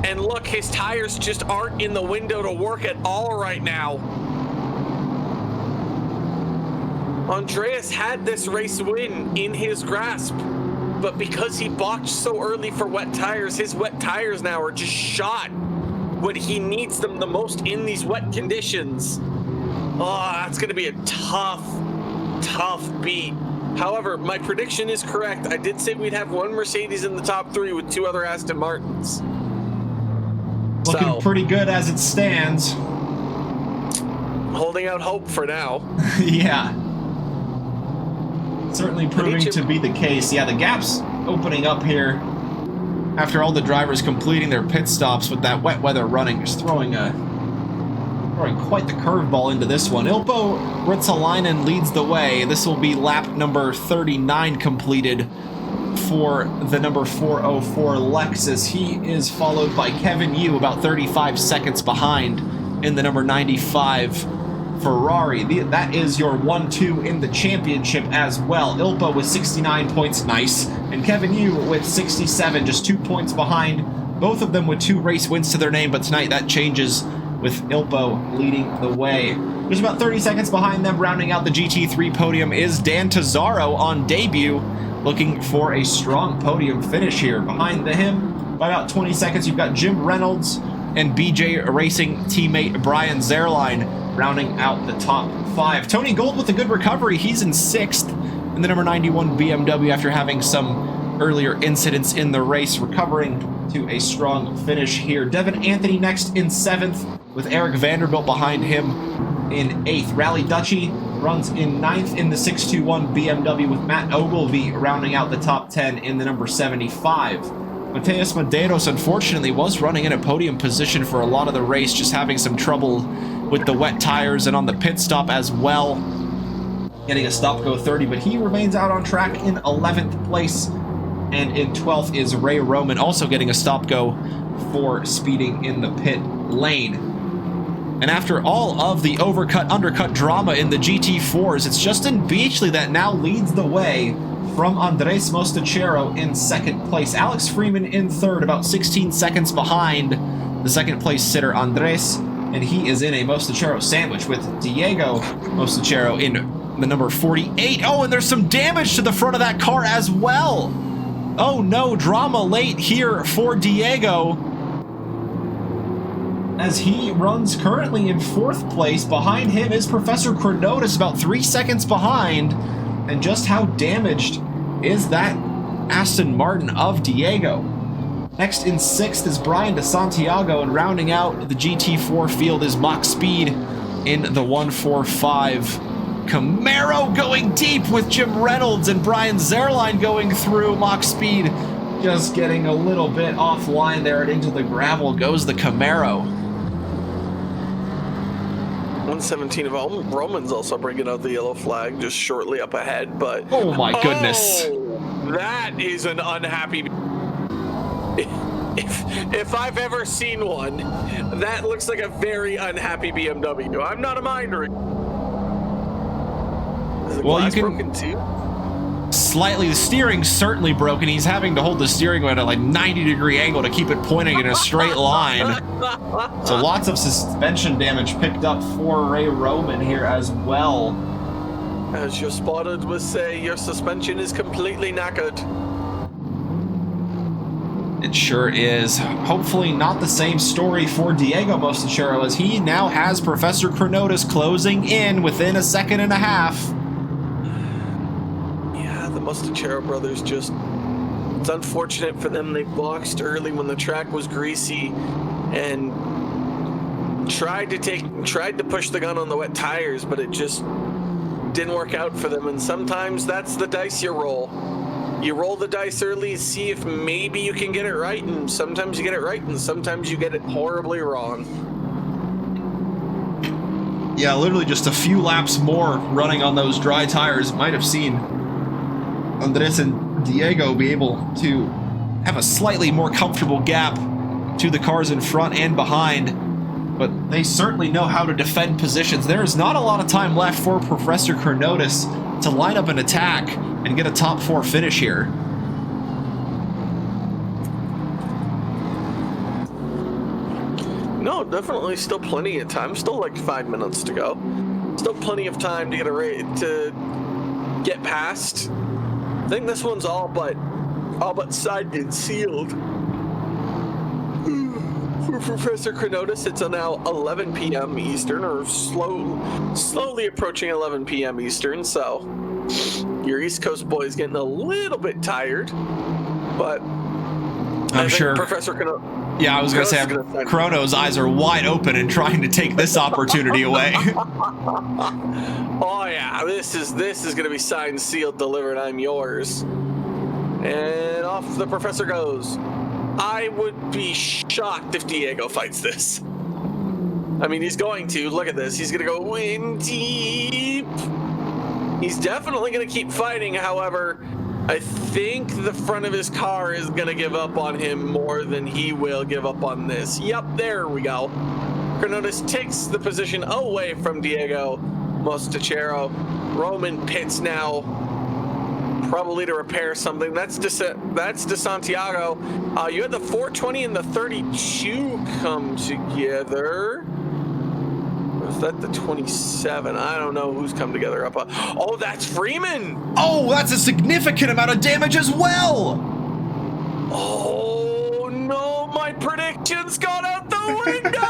And look, his tires just aren't in the window to work at all right now. Andreas had this race win in his grasp, but because he balked so early for wet tires, his wet tires now are just shot when he needs them the most in these wet conditions. Oh, that's going to be a tough beat. However, my prediction is correct. I did say we'd have one Mercedes in the top 3 with 2 other Aston Martins. Looking pretty good as it stands. Holding out hope for now. Yeah. Certainly proving to be the case. Yeah, the gap's opening up here after all the drivers completing their pit stops with that wet weather running, just throwing quite the curveball into this one. Ilpo Ritzalainen leads the way. This will be lap number 39 completed for the number 404 Lexus. He is followed by Kevin Yu, about 35 seconds behind in the number 95 Ferrari. That is your 1-2 in the championship as well. Ilpo with 69 points, nice, and Kevin Yu with 67, just 2 points behind. Both of them with 2 race wins to their name, but tonight that changes with Ilpo leading the way. There's about 30 seconds behind them. Rounding out the GT3 podium is Dan Tazzaro on debut, looking for a strong podium finish here. Behind him, by about 20 seconds, you've got Jim Reynolds and BJ Racing teammate Brian Zerline rounding out the top 5. Tony Gold with a good recovery. He's in 6th in the number 91 BMW after having some earlier incidents in the race, recovering to a strong finish here. Devin Anthony next in 7th, with Eric Vanderbilt behind him in 8th. Rally Dutchy runs in 9th in the 621 BMW, with Matt Ogilvie rounding out the top 10 in the number 75. Mateus Medeiros, unfortunately, was running in a podium position for a lot of the race, just having some trouble with the wet tires and on the pit stop as well, getting a stop-go 30, but he remains out on track in 11th place. And in 12th is Ray Roman, also getting a stop-go for speeding in the pit lane. And after all of the undercut drama in the GT4s, it's Justin Beachley that now leads the way from Andres Mostachero in 2nd place. Alex Freeman in 3rd, about 16 seconds behind the 2nd place sitter Andres, and he is in a Mostachero sandwich with Diego Mostachero in the number 48. Oh, and there's some damage to the front of that car as well. Oh no, drama late here for Diego, as he runs currently in 4th place. Behind him is Professor Chronotis, about 3 seconds behind. And just how damaged is that Aston Martin of Diego? Next in 6th is Brian DeSantiago, and rounding out the GT4 field is Mach Speed in the 145 Camaro, going deep with Jim Reynolds and Brian Zerline going through. Mach Speed just getting a little bit offline there, and into the gravel goes the Camaro. 117 of Roman's also bringing out the yellow flag just shortly up ahead, but oh my goodness, that is an unhappy. If I've ever seen one, that looks like a very unhappy BMW. I'm not a mind reader. Is the glass broken too? Slightly, the steering's certainly broken. He's having to hold the steering wheel at a 90-degree angle to keep it pointing in a straight line. So lots of suspension damage picked up for Ray Roman here as well. As your spotter would say, your suspension is completely knackered. It sure is. Hopefully not the same story for Diego Mostachero, as he now has Professor Chronotis closing in within a second and a half. The Mostachero brothers, just, it's unfortunate for them. They boxed early when the track was greasy and tried to push the gun on the wet tires, but it just didn't work out for them. And sometimes that's the dice you roll. You roll the dice early, see if maybe you can get it right, and sometimes you get it right, and sometimes you get it horribly wrong. Yeah, literally just a few laps more running on those dry tires might have seen Andres and Diego be able to have a slightly more comfortable gap to the cars in front and behind, but they certainly know how to defend positions. There is not a lot of time left for Professor Chronotis to line up an attack and get a top 4 finish here. No, definitely still plenty of time. Still like 5 minutes to go. Still plenty of time to get past. I think this one's all but signed and sealed. For Professor Chronotis, it's now 11 p.m. Eastern, or slowly approaching 11 p.m. Eastern, so your East Coast boy's getting a little bit tired, but I'm sure Professor Chronotis. Yeah, I was going to say, Chrono's eyes are wide open and trying to take this opportunity away. Oh yeah, this is going to be signed, sealed, delivered. I'm yours. And off the professor goes. I would be shocked if Diego fights this. I mean, he's going to. Look at this. He's going to go in deep. He's definitely going to keep fighting. However, I think the front of his car is going to give up on him more than he will give up on this. Yep, there we go. Cronotis takes the position away from Diego Mostachero. Roman pits now, probably to repair something. That's De Santiago. You had the 420 and the 32 come together. Was that the 27? I don't know who's come together up. Oh, that's Freeman. Oh, that's a significant amount of damage as well. Oh no, my predictions got out the window.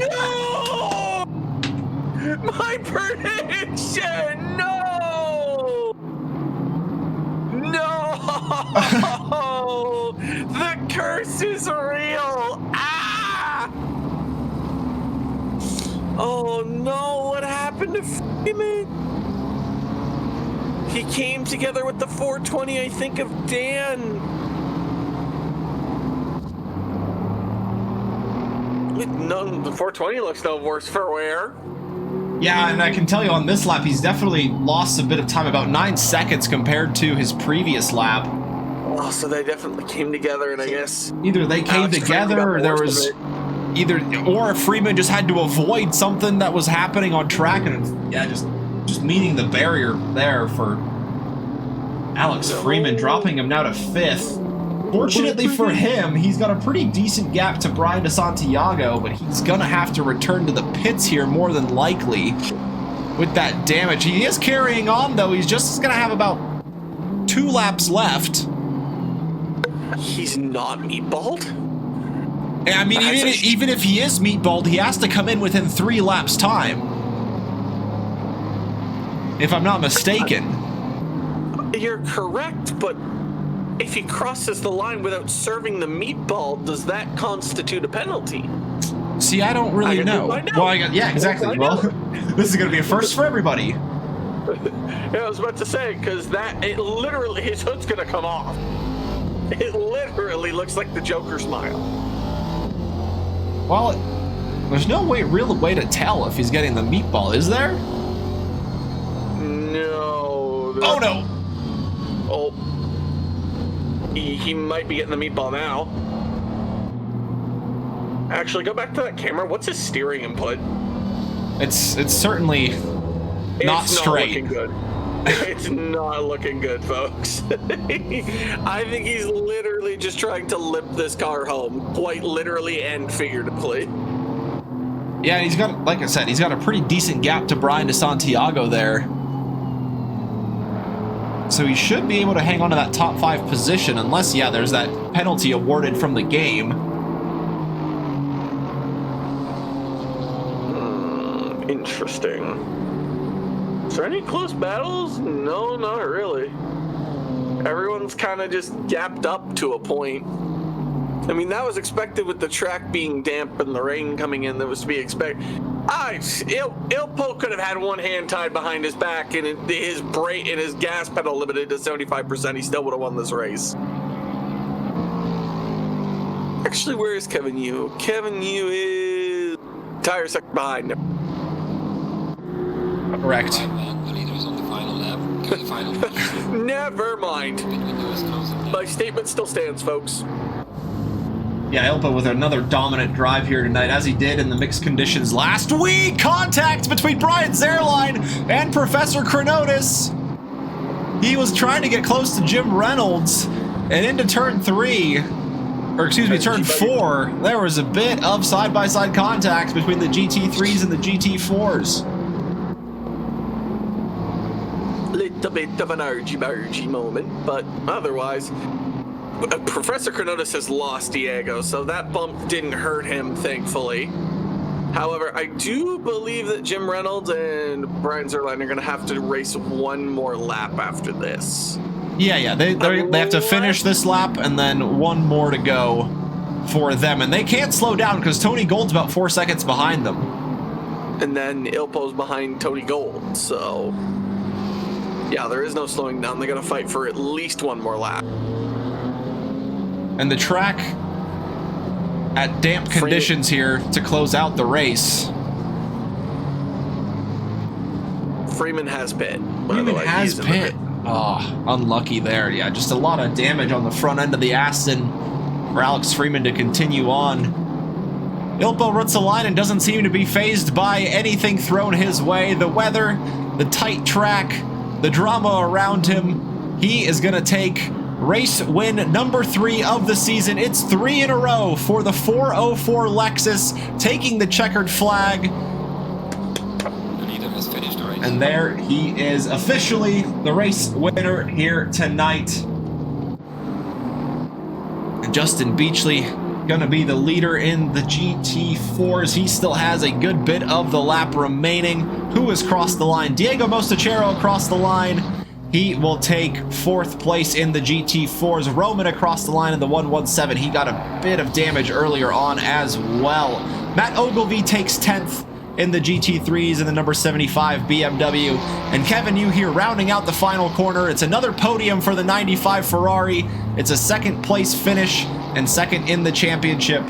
No, my prediction. No. The curse is real. Ah. Oh no, what happened to Freeman? He came together with the 420, I think, of Dan. The 420 looks no worse for wear. Yeah, and I can tell you on this lap, he's definitely lost a bit of time, about 9 seconds compared to his previous lap. Oh, so they definitely came together, and I guess either they came together, or there was or Freeman just had to avoid something that was happening on track, and yeah, just meeting the barrier there for Alex Freeman, dropping him now to 5th. Fortunately for him, he's got a pretty decent gap to Brian De Santiago, but he's gonna have to return to the pits here more than likely with that damage. He is carrying on though. He's just gonna have about 2 laps left. He's not meatballed? I mean, even if he is meatballed, he has to come in within 3 laps time. If I'm not mistaken. You're correct, but if he crosses the line without serving the meatball, does that constitute a penalty? See, I don't really know. Well, yeah, exactly. Well, this is going to be a first for everybody. Yeah, I was about to say, because it literally, his hood's going to come off. It literally looks like the Joker smile. Well, there's no real way to tell if he's getting the meatball, is there? No. Oh, no. Oh. He might be getting the meatball now. Actually, go back to that camera. What's his steering input? It's certainly not straight. Looking good. It's not looking good, folks. I think he's literally just trying to limp this car home, quite literally and figuratively. Yeah, and he's got, like I said, he's got a pretty decent gap to Brian De Santiago there. So he should be able to hang on to that top 5 position, unless, yeah, there's that penalty awarded from the game. Interesting. Is there any close battles? No, not really. Everyone's kind of just gapped up to a point. I mean, that was expected with the track being damp and the rain coming in. That was to be expected. Ilpo could have had one hand tied behind his back and his brake and his gas pedal limited to 75%. He still would have won this race. Actually, where is Kevin Yu? Kevin Yu is tire sector behind him. Correct. The leader is on the final lap. The final Never mind. My statement still stands, folks. Yeah, Ilpa with another dominant drive here tonight, as he did in the mixed conditions last week. Contact between Brian Zerline and Professor Cronotis. He was trying to get close to Jim Reynolds, and into turn 3, or excuse me, turn 4, there was a bit of side-by-side contact between the GT3s and the GT4s. Little bit of an argy-bargy moment, but otherwise, Professor Cronotis has lost Diego, so that bump didn't hurt him, thankfully. However, I do believe that Jim Reynolds and Brian Zerline are going to have to race one more lap after this. Yeah, they have to finish this lap and then one more to go for them. And they can't slow down because Tony Gold's about 4 seconds behind them. And then Ilpo's behind Tony Gold, so yeah, there is no slowing down. They're going to fight for at least one more lap. And the track at damp conditions here to close out the race. Freeman has pit. Freeman has pit. Oh, unlucky there. Yeah, just a lot of damage on the front end of the Aston for Alex Freeman to continue on. Ilpo Ruotsalainen doesn't seem to be fazed by anything thrown his way. The weather, the tight track, the drama around him. He is going to take race win number 3 of the season. It's 3 in a row for the 404 Lexus, taking the checkered flag. The leader has finished the race. And there he is, officially the race winner here tonight. And Justin Beachley going to be the leader in the GT4s. He still has a good bit of the lap remaining. Who has crossed the line? Diego Mostachero across the line. He will take 4th place in the GT4s. Roman across the line in the 117. He got a bit of damage earlier on as well. Matt Ogilvie takes 10th in the GT3s in the number 75 BMW. And Kevin, you here rounding out the final corner. It's another podium for the 95 Ferrari. It's a 2nd place finish and 2nd in the championship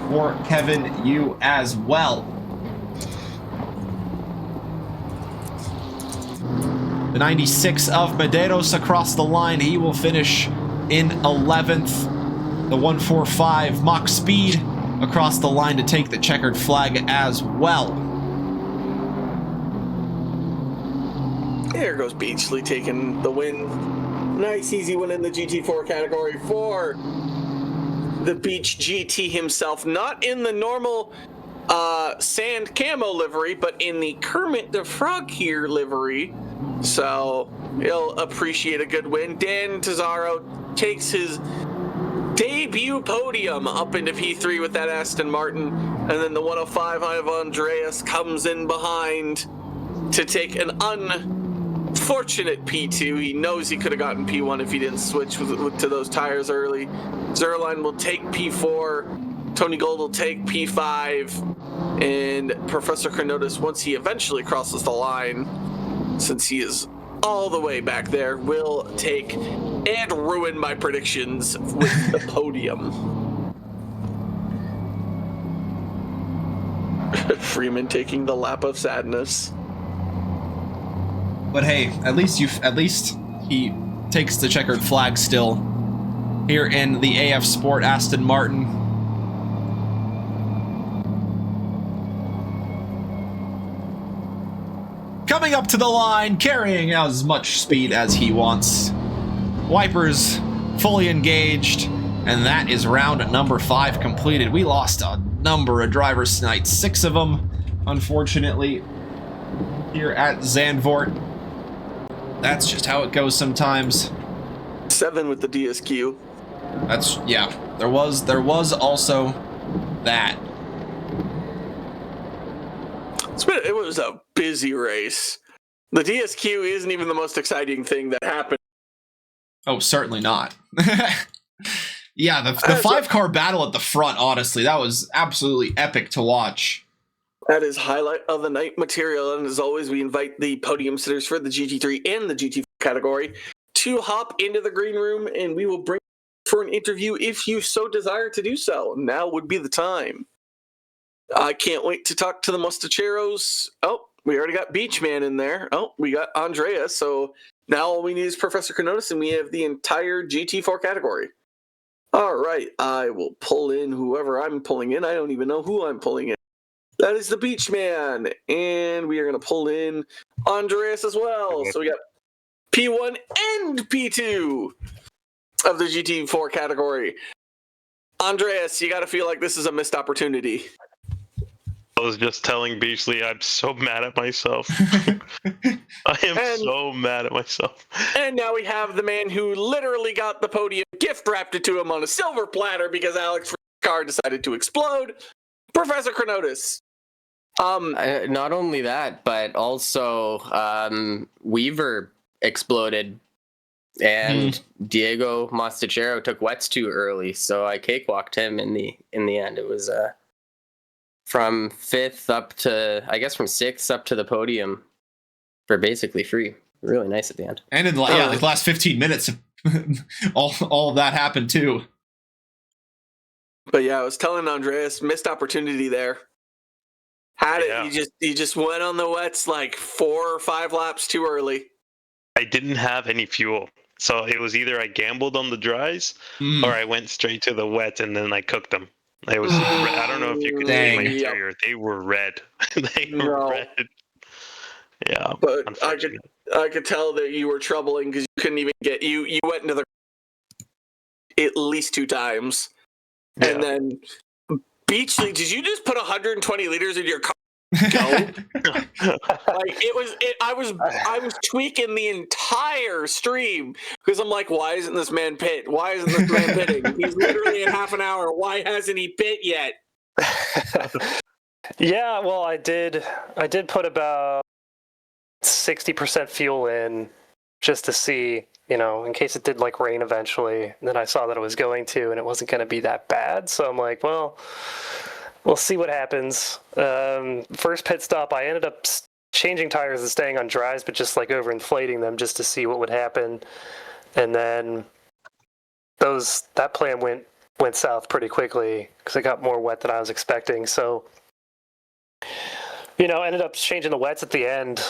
for Kevin Yu as well. The 96 of Medeiros across the line. He will finish in 11th. The 145 Mach Speed across the line to take the checkered flag as well. There goes Beachley taking the win. Nice easy win in the GT4 category for the Beach GT himself. Not in the normal sand camo livery, but in the Kermit the Frog here livery. So he'll appreciate a good win. Dan Tazaro takes his debut podium up into P3 with that Aston Martin. And then the 105 of Andreas comes in behind to take an unfortunate P2. He knows he could have gotten P1 if he didn't switch to those tires early. Zerline will take P4. Tony Gold will take P5. And Professor Chronotis, once he eventually crosses the line, since he is all the way back there, will take and ruin my predictions with the podium. Freeman taking the lap of sadness. But hey, at least he takes the checkered flag still here in the AF Sport Aston Martin. Coming up to the line, carrying out as much speed as he wants. Wipers fully engaged, and that is round number 5 completed. We lost a number of drivers tonight, 6 of them, unfortunately, here at Zandvoort. That's just how it goes sometimes. 7 with the DSQ. That's, yeah, there was also that. It was a busy race. The DSQ isn't even the most exciting thing that happened. Oh, certainly not. Yeah, the 5-car battle at the front, honestly, that was absolutely epic to watch. That is highlight of the night material, and as always, we invite the podium sitters for the GT3 and the GT4 category to hop into the green room, and we will bring you for an interview if you so desire to do so. Now would be the time. I can't wait to talk to the Mostacheros. Oh, we already got Beachman in there. Oh, we got Andreas. So now all we need is Professor Chronotis, and we have the entire GT4 category. All right, I will pull in whoever I'm pulling in. I don't even know who I'm pulling in. That is the Beachman, and we are going to pull in Andreas as well. So we got P1 and P2 of the GT4 category. Andreas, you got to feel like this is a missed opportunity. I was just telling Beachley I'm so mad at myself. I am so mad at myself. And now we have the man who literally got the podium gift wrapped to him on a silver platter because Alex's car decided to explode. Professor Chronotis. Not only that, but also Weaver exploded, and Diego Mostachero took wets too early, so I cakewalked him in the end. It was from 5th up to, I guess, from 6th up to the podium for basically free. Really nice at the end. And in the last 15 minutes, all of that happened too. But yeah, I was telling Andreas, missed opportunity there. Had Yeah. it, you just went on the wets like 4 or 5 laps too early. I didn't have any fuel. So it was either I gambled on the dries or I went straight to the wet and then I cooked them. It was I don't know if you could see my Dang. interior. They were red. They were No. red. Yeah, But unfortunate. I could tell that you were troubling because you couldn't even get you went into the at least 2 times. Yeah. And then Beachley, did you just put 120 liters in your car? Go. Like I was tweaking the entire stream because I'm like, why isn't this man pit? Why isn't this man pitting? He's literally in half an hour. Why hasn't he pit yet? Yeah, well, I did put about 60% fuel in just to see, in case it did like rain eventually. And then I saw that it was going to, and it wasn't going to be that bad. So I'm like, well, we'll see what happens. First pit stop, I ended up changing tires and staying on dries, but just like overinflating them just to see what would happen. And then that plan went south pretty quickly because it got more wet than I was expecting. So, ended up changing the wets at the end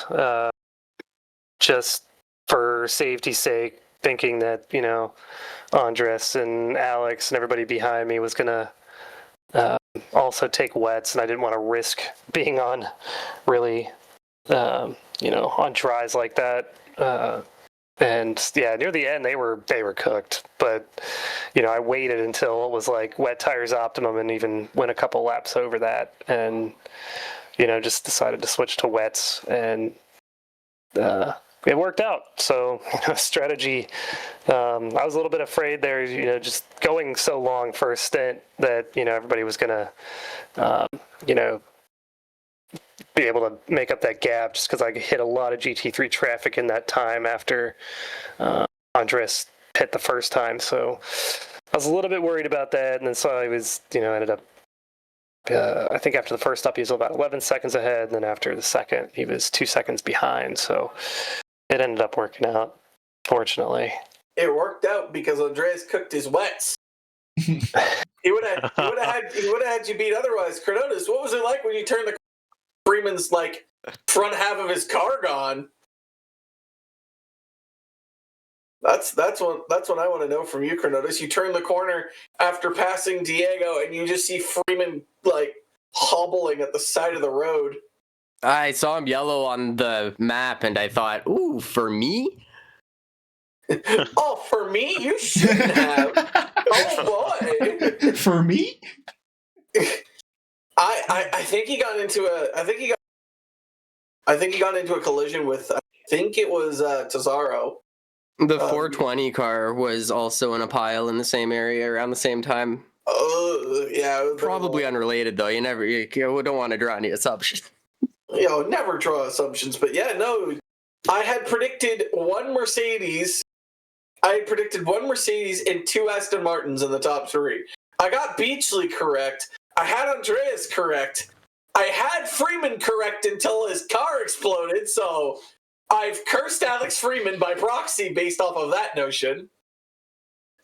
just for safety's sake, thinking that, Andres and Alex and everybody behind me was going to also take wets, and I didn't want to risk being on really, on dries like that. And yeah, near the end they were cooked, but I waited until it was like wet tires optimum and even went a couple laps over that, and just decided to switch to wets, and it worked out. So strategy. I was a little bit afraid there, just going so long for a stint that everybody was gonna, be able to make up that gap, just because I hit a lot of GT3 traffic in that time after Andres hit the first time. So I was a little bit worried about that, and then so I was, ended up. I think after the first stop he was about 11 seconds ahead, and then after the second he was 2 seconds behind. So it ended up working out, fortunately. It worked out because Andreas cooked his wets. He would have had you beat otherwise. Cronotis, what was it like when you turned the Freeman's like front half of his car gone? That's what I want to know from you, Cronotis. You turn the corner after passing Diego, and you just see Freeman like hobbling at the side of the road. I saw him yellow on the map, and I thought, "Ooh, for me." Oh, for me? You shouldn't have. Oh boy. For me? I think he got into a collision with I think it was Tazaro. The 420 car was also in a pile in the same area around the same time. Yeah. Probably unrelated though. You don't want to draw any assumptions. Never draw assumptions, but yeah, no. I had predicted one Mercedes and 2 Aston Martins in the top 3. I got Beachley correct. I had Andreas correct. I had Freeman correct until his car exploded, so I've cursed Alex Freeman by proxy based off of that notion.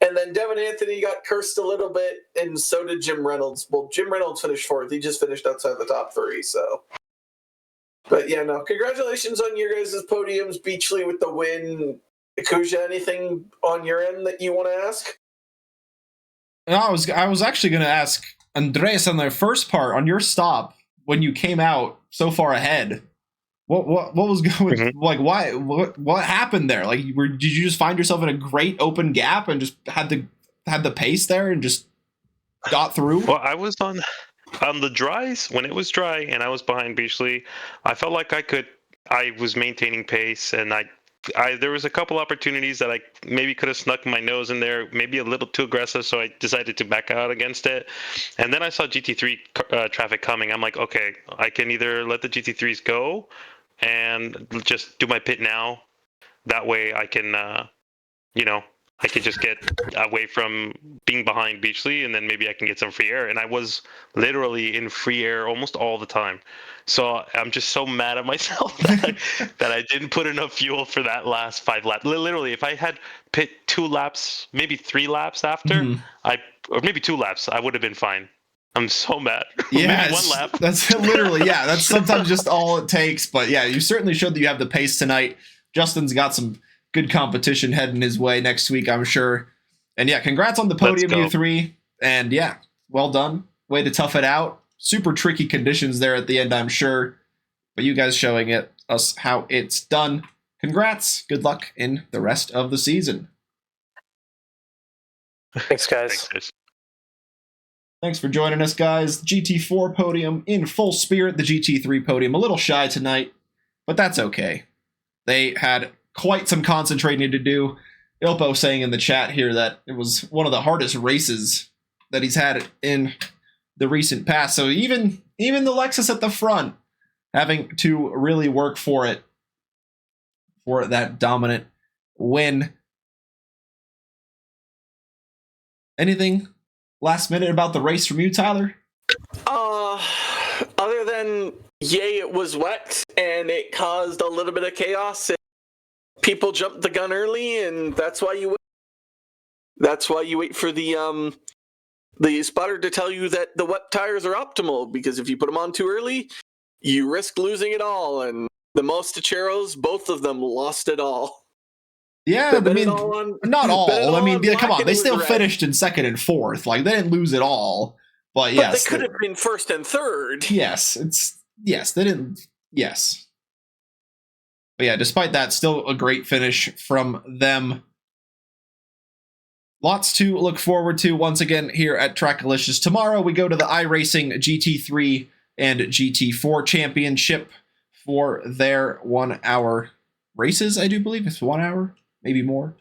And then Devin Anthony got cursed a little bit, and so did Jim Reynolds. Well, Jim Reynolds finished 4th. He just finished outside the top 3, so. But yeah, no. Congratulations on your guys' podiums. Beachley with the win. Kuja, anything on your end that you want to ask? No, I was actually going to ask Andreas on the first part, on your stop, when you came out so far ahead. What was going? Mm-hmm. Like, why? What happened there? Like, did you just find yourself in a great open gap and just had the pace there and just got through? Well, I was on the dries when it was dry and I was behind Beachley. I felt like I was maintaining pace, and there was a couple opportunities that I maybe could have snuck my nose in there, maybe a little too aggressive, so I decided to back out against it. And then I saw GT3 traffic coming. I'm like, okay, I can either let the GT3s go and just do my pit now. That way I can, I could just get away from being behind Beachley, and then maybe I can get some free air. And I was literally in free air almost all the time. So I'm just so mad at myself that I didn't put enough fuel for that last 5 laps. Literally, if I had pit 2 laps, maybe 3 laps after, I or maybe 2 laps, I would have been fine. I'm so mad. Yeah, Maybe 1 lap. That's literally, yeah, that's sometimes just all it takes. But yeah, you certainly showed that you have the pace tonight. Justin's got some good competition heading his way next week, I'm sure. And yeah, congrats on the podium, you three. And yeah, well done. Way to tough it out. Super tricky conditions there at the end, I'm sure. But you guys showing us how it's done. Congrats. Good luck in the rest of the season. Thanks, guys. Thanks for joining us, guys. GT4 podium in full spirit. The GT3 podium a little shy tonight, but that's okay. They had quite some concentrating to do. Ilpo saying in the chat here that it was one of the hardest races that he's had in the recent past. So even the Lexus at the front having to really work for it, for that dominant win. Anything last minute about the race from you, Tyler? Other than, yay, it was wet and it caused a little bit of chaos. People jumped the gun early, and that's why you wait. That's why you wait for the spotter to tell you that the wet tires are optimal, because if you put them on too early, you risk losing it all. And the Mostacheros, both of them lost it all. Yeah, I mean, not all. I mean, come on, they still finished in second and fourth. Like, they didn't lose it all. But yes, they could have been first and third. Yes, they didn't. Yes, but yeah, despite that, still a great finish from them. Lots to look forward to once again here at Trackalicious. Tomorrow we go to the iRacing GT3 and GT4 Championship for their 1 hour races. I do believe it's 1 hour, maybe more.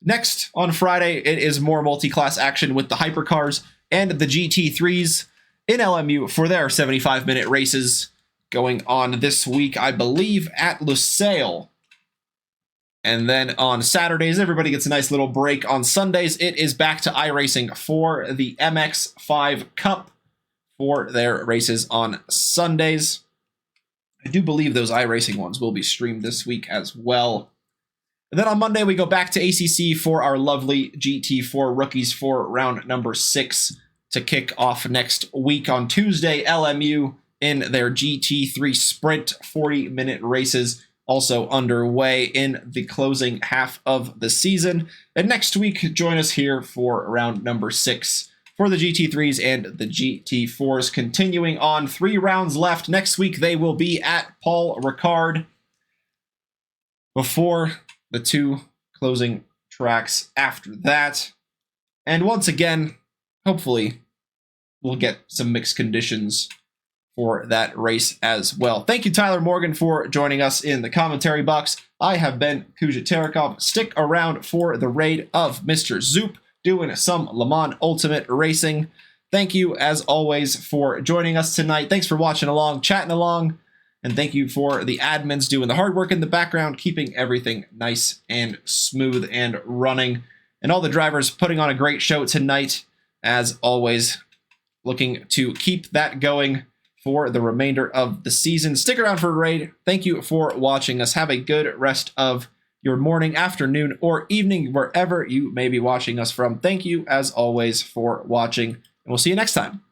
Next on Friday, it is more multi-class action with the hypercars and the GT3s in LMU for their 75-minute races going on this week, I believe, at Lusail. And then on Saturdays, everybody gets a nice little break. On Sundays, it is back to iRacing for the MX5 Cup for their races on Sundays. I do believe those iRacing ones will be streamed this week as well. And then on Monday, we go back to ACC for our lovely GT4 rookies for round number 6 to kick off next week. On Tuesday, LMU in their GT3 Sprint 40-minute races also underway in the closing half of the season. And next week, join us here for round number 6 for the GT3s and the GT4s. Continuing on, 3 rounds left. Next week, they will be at Paul Ricard before the 2 closing tracks after that. And once again, hopefully, we'll get some mixed conditions for that race as well. Thank you, Tyler Morgan, for joining us in the commentary box. I have been Kuja Terekov. Stick around for the raid of Mr. Zoop, doing some Le Mans Ultimate Racing. Thank you, as always, for joining us tonight. Thanks for watching along, chatting along. And thank you for the admins doing the hard work in the background, keeping everything nice and smooth and running. And all the drivers putting on a great show tonight, as always, looking to keep that going for the remainder of the season. Stick around for a raid. Thank you for watching us. Have a good rest of your morning, afternoon, or evening, wherever you may be watching us from. Thank you, as always, for watching, and we'll see you next time.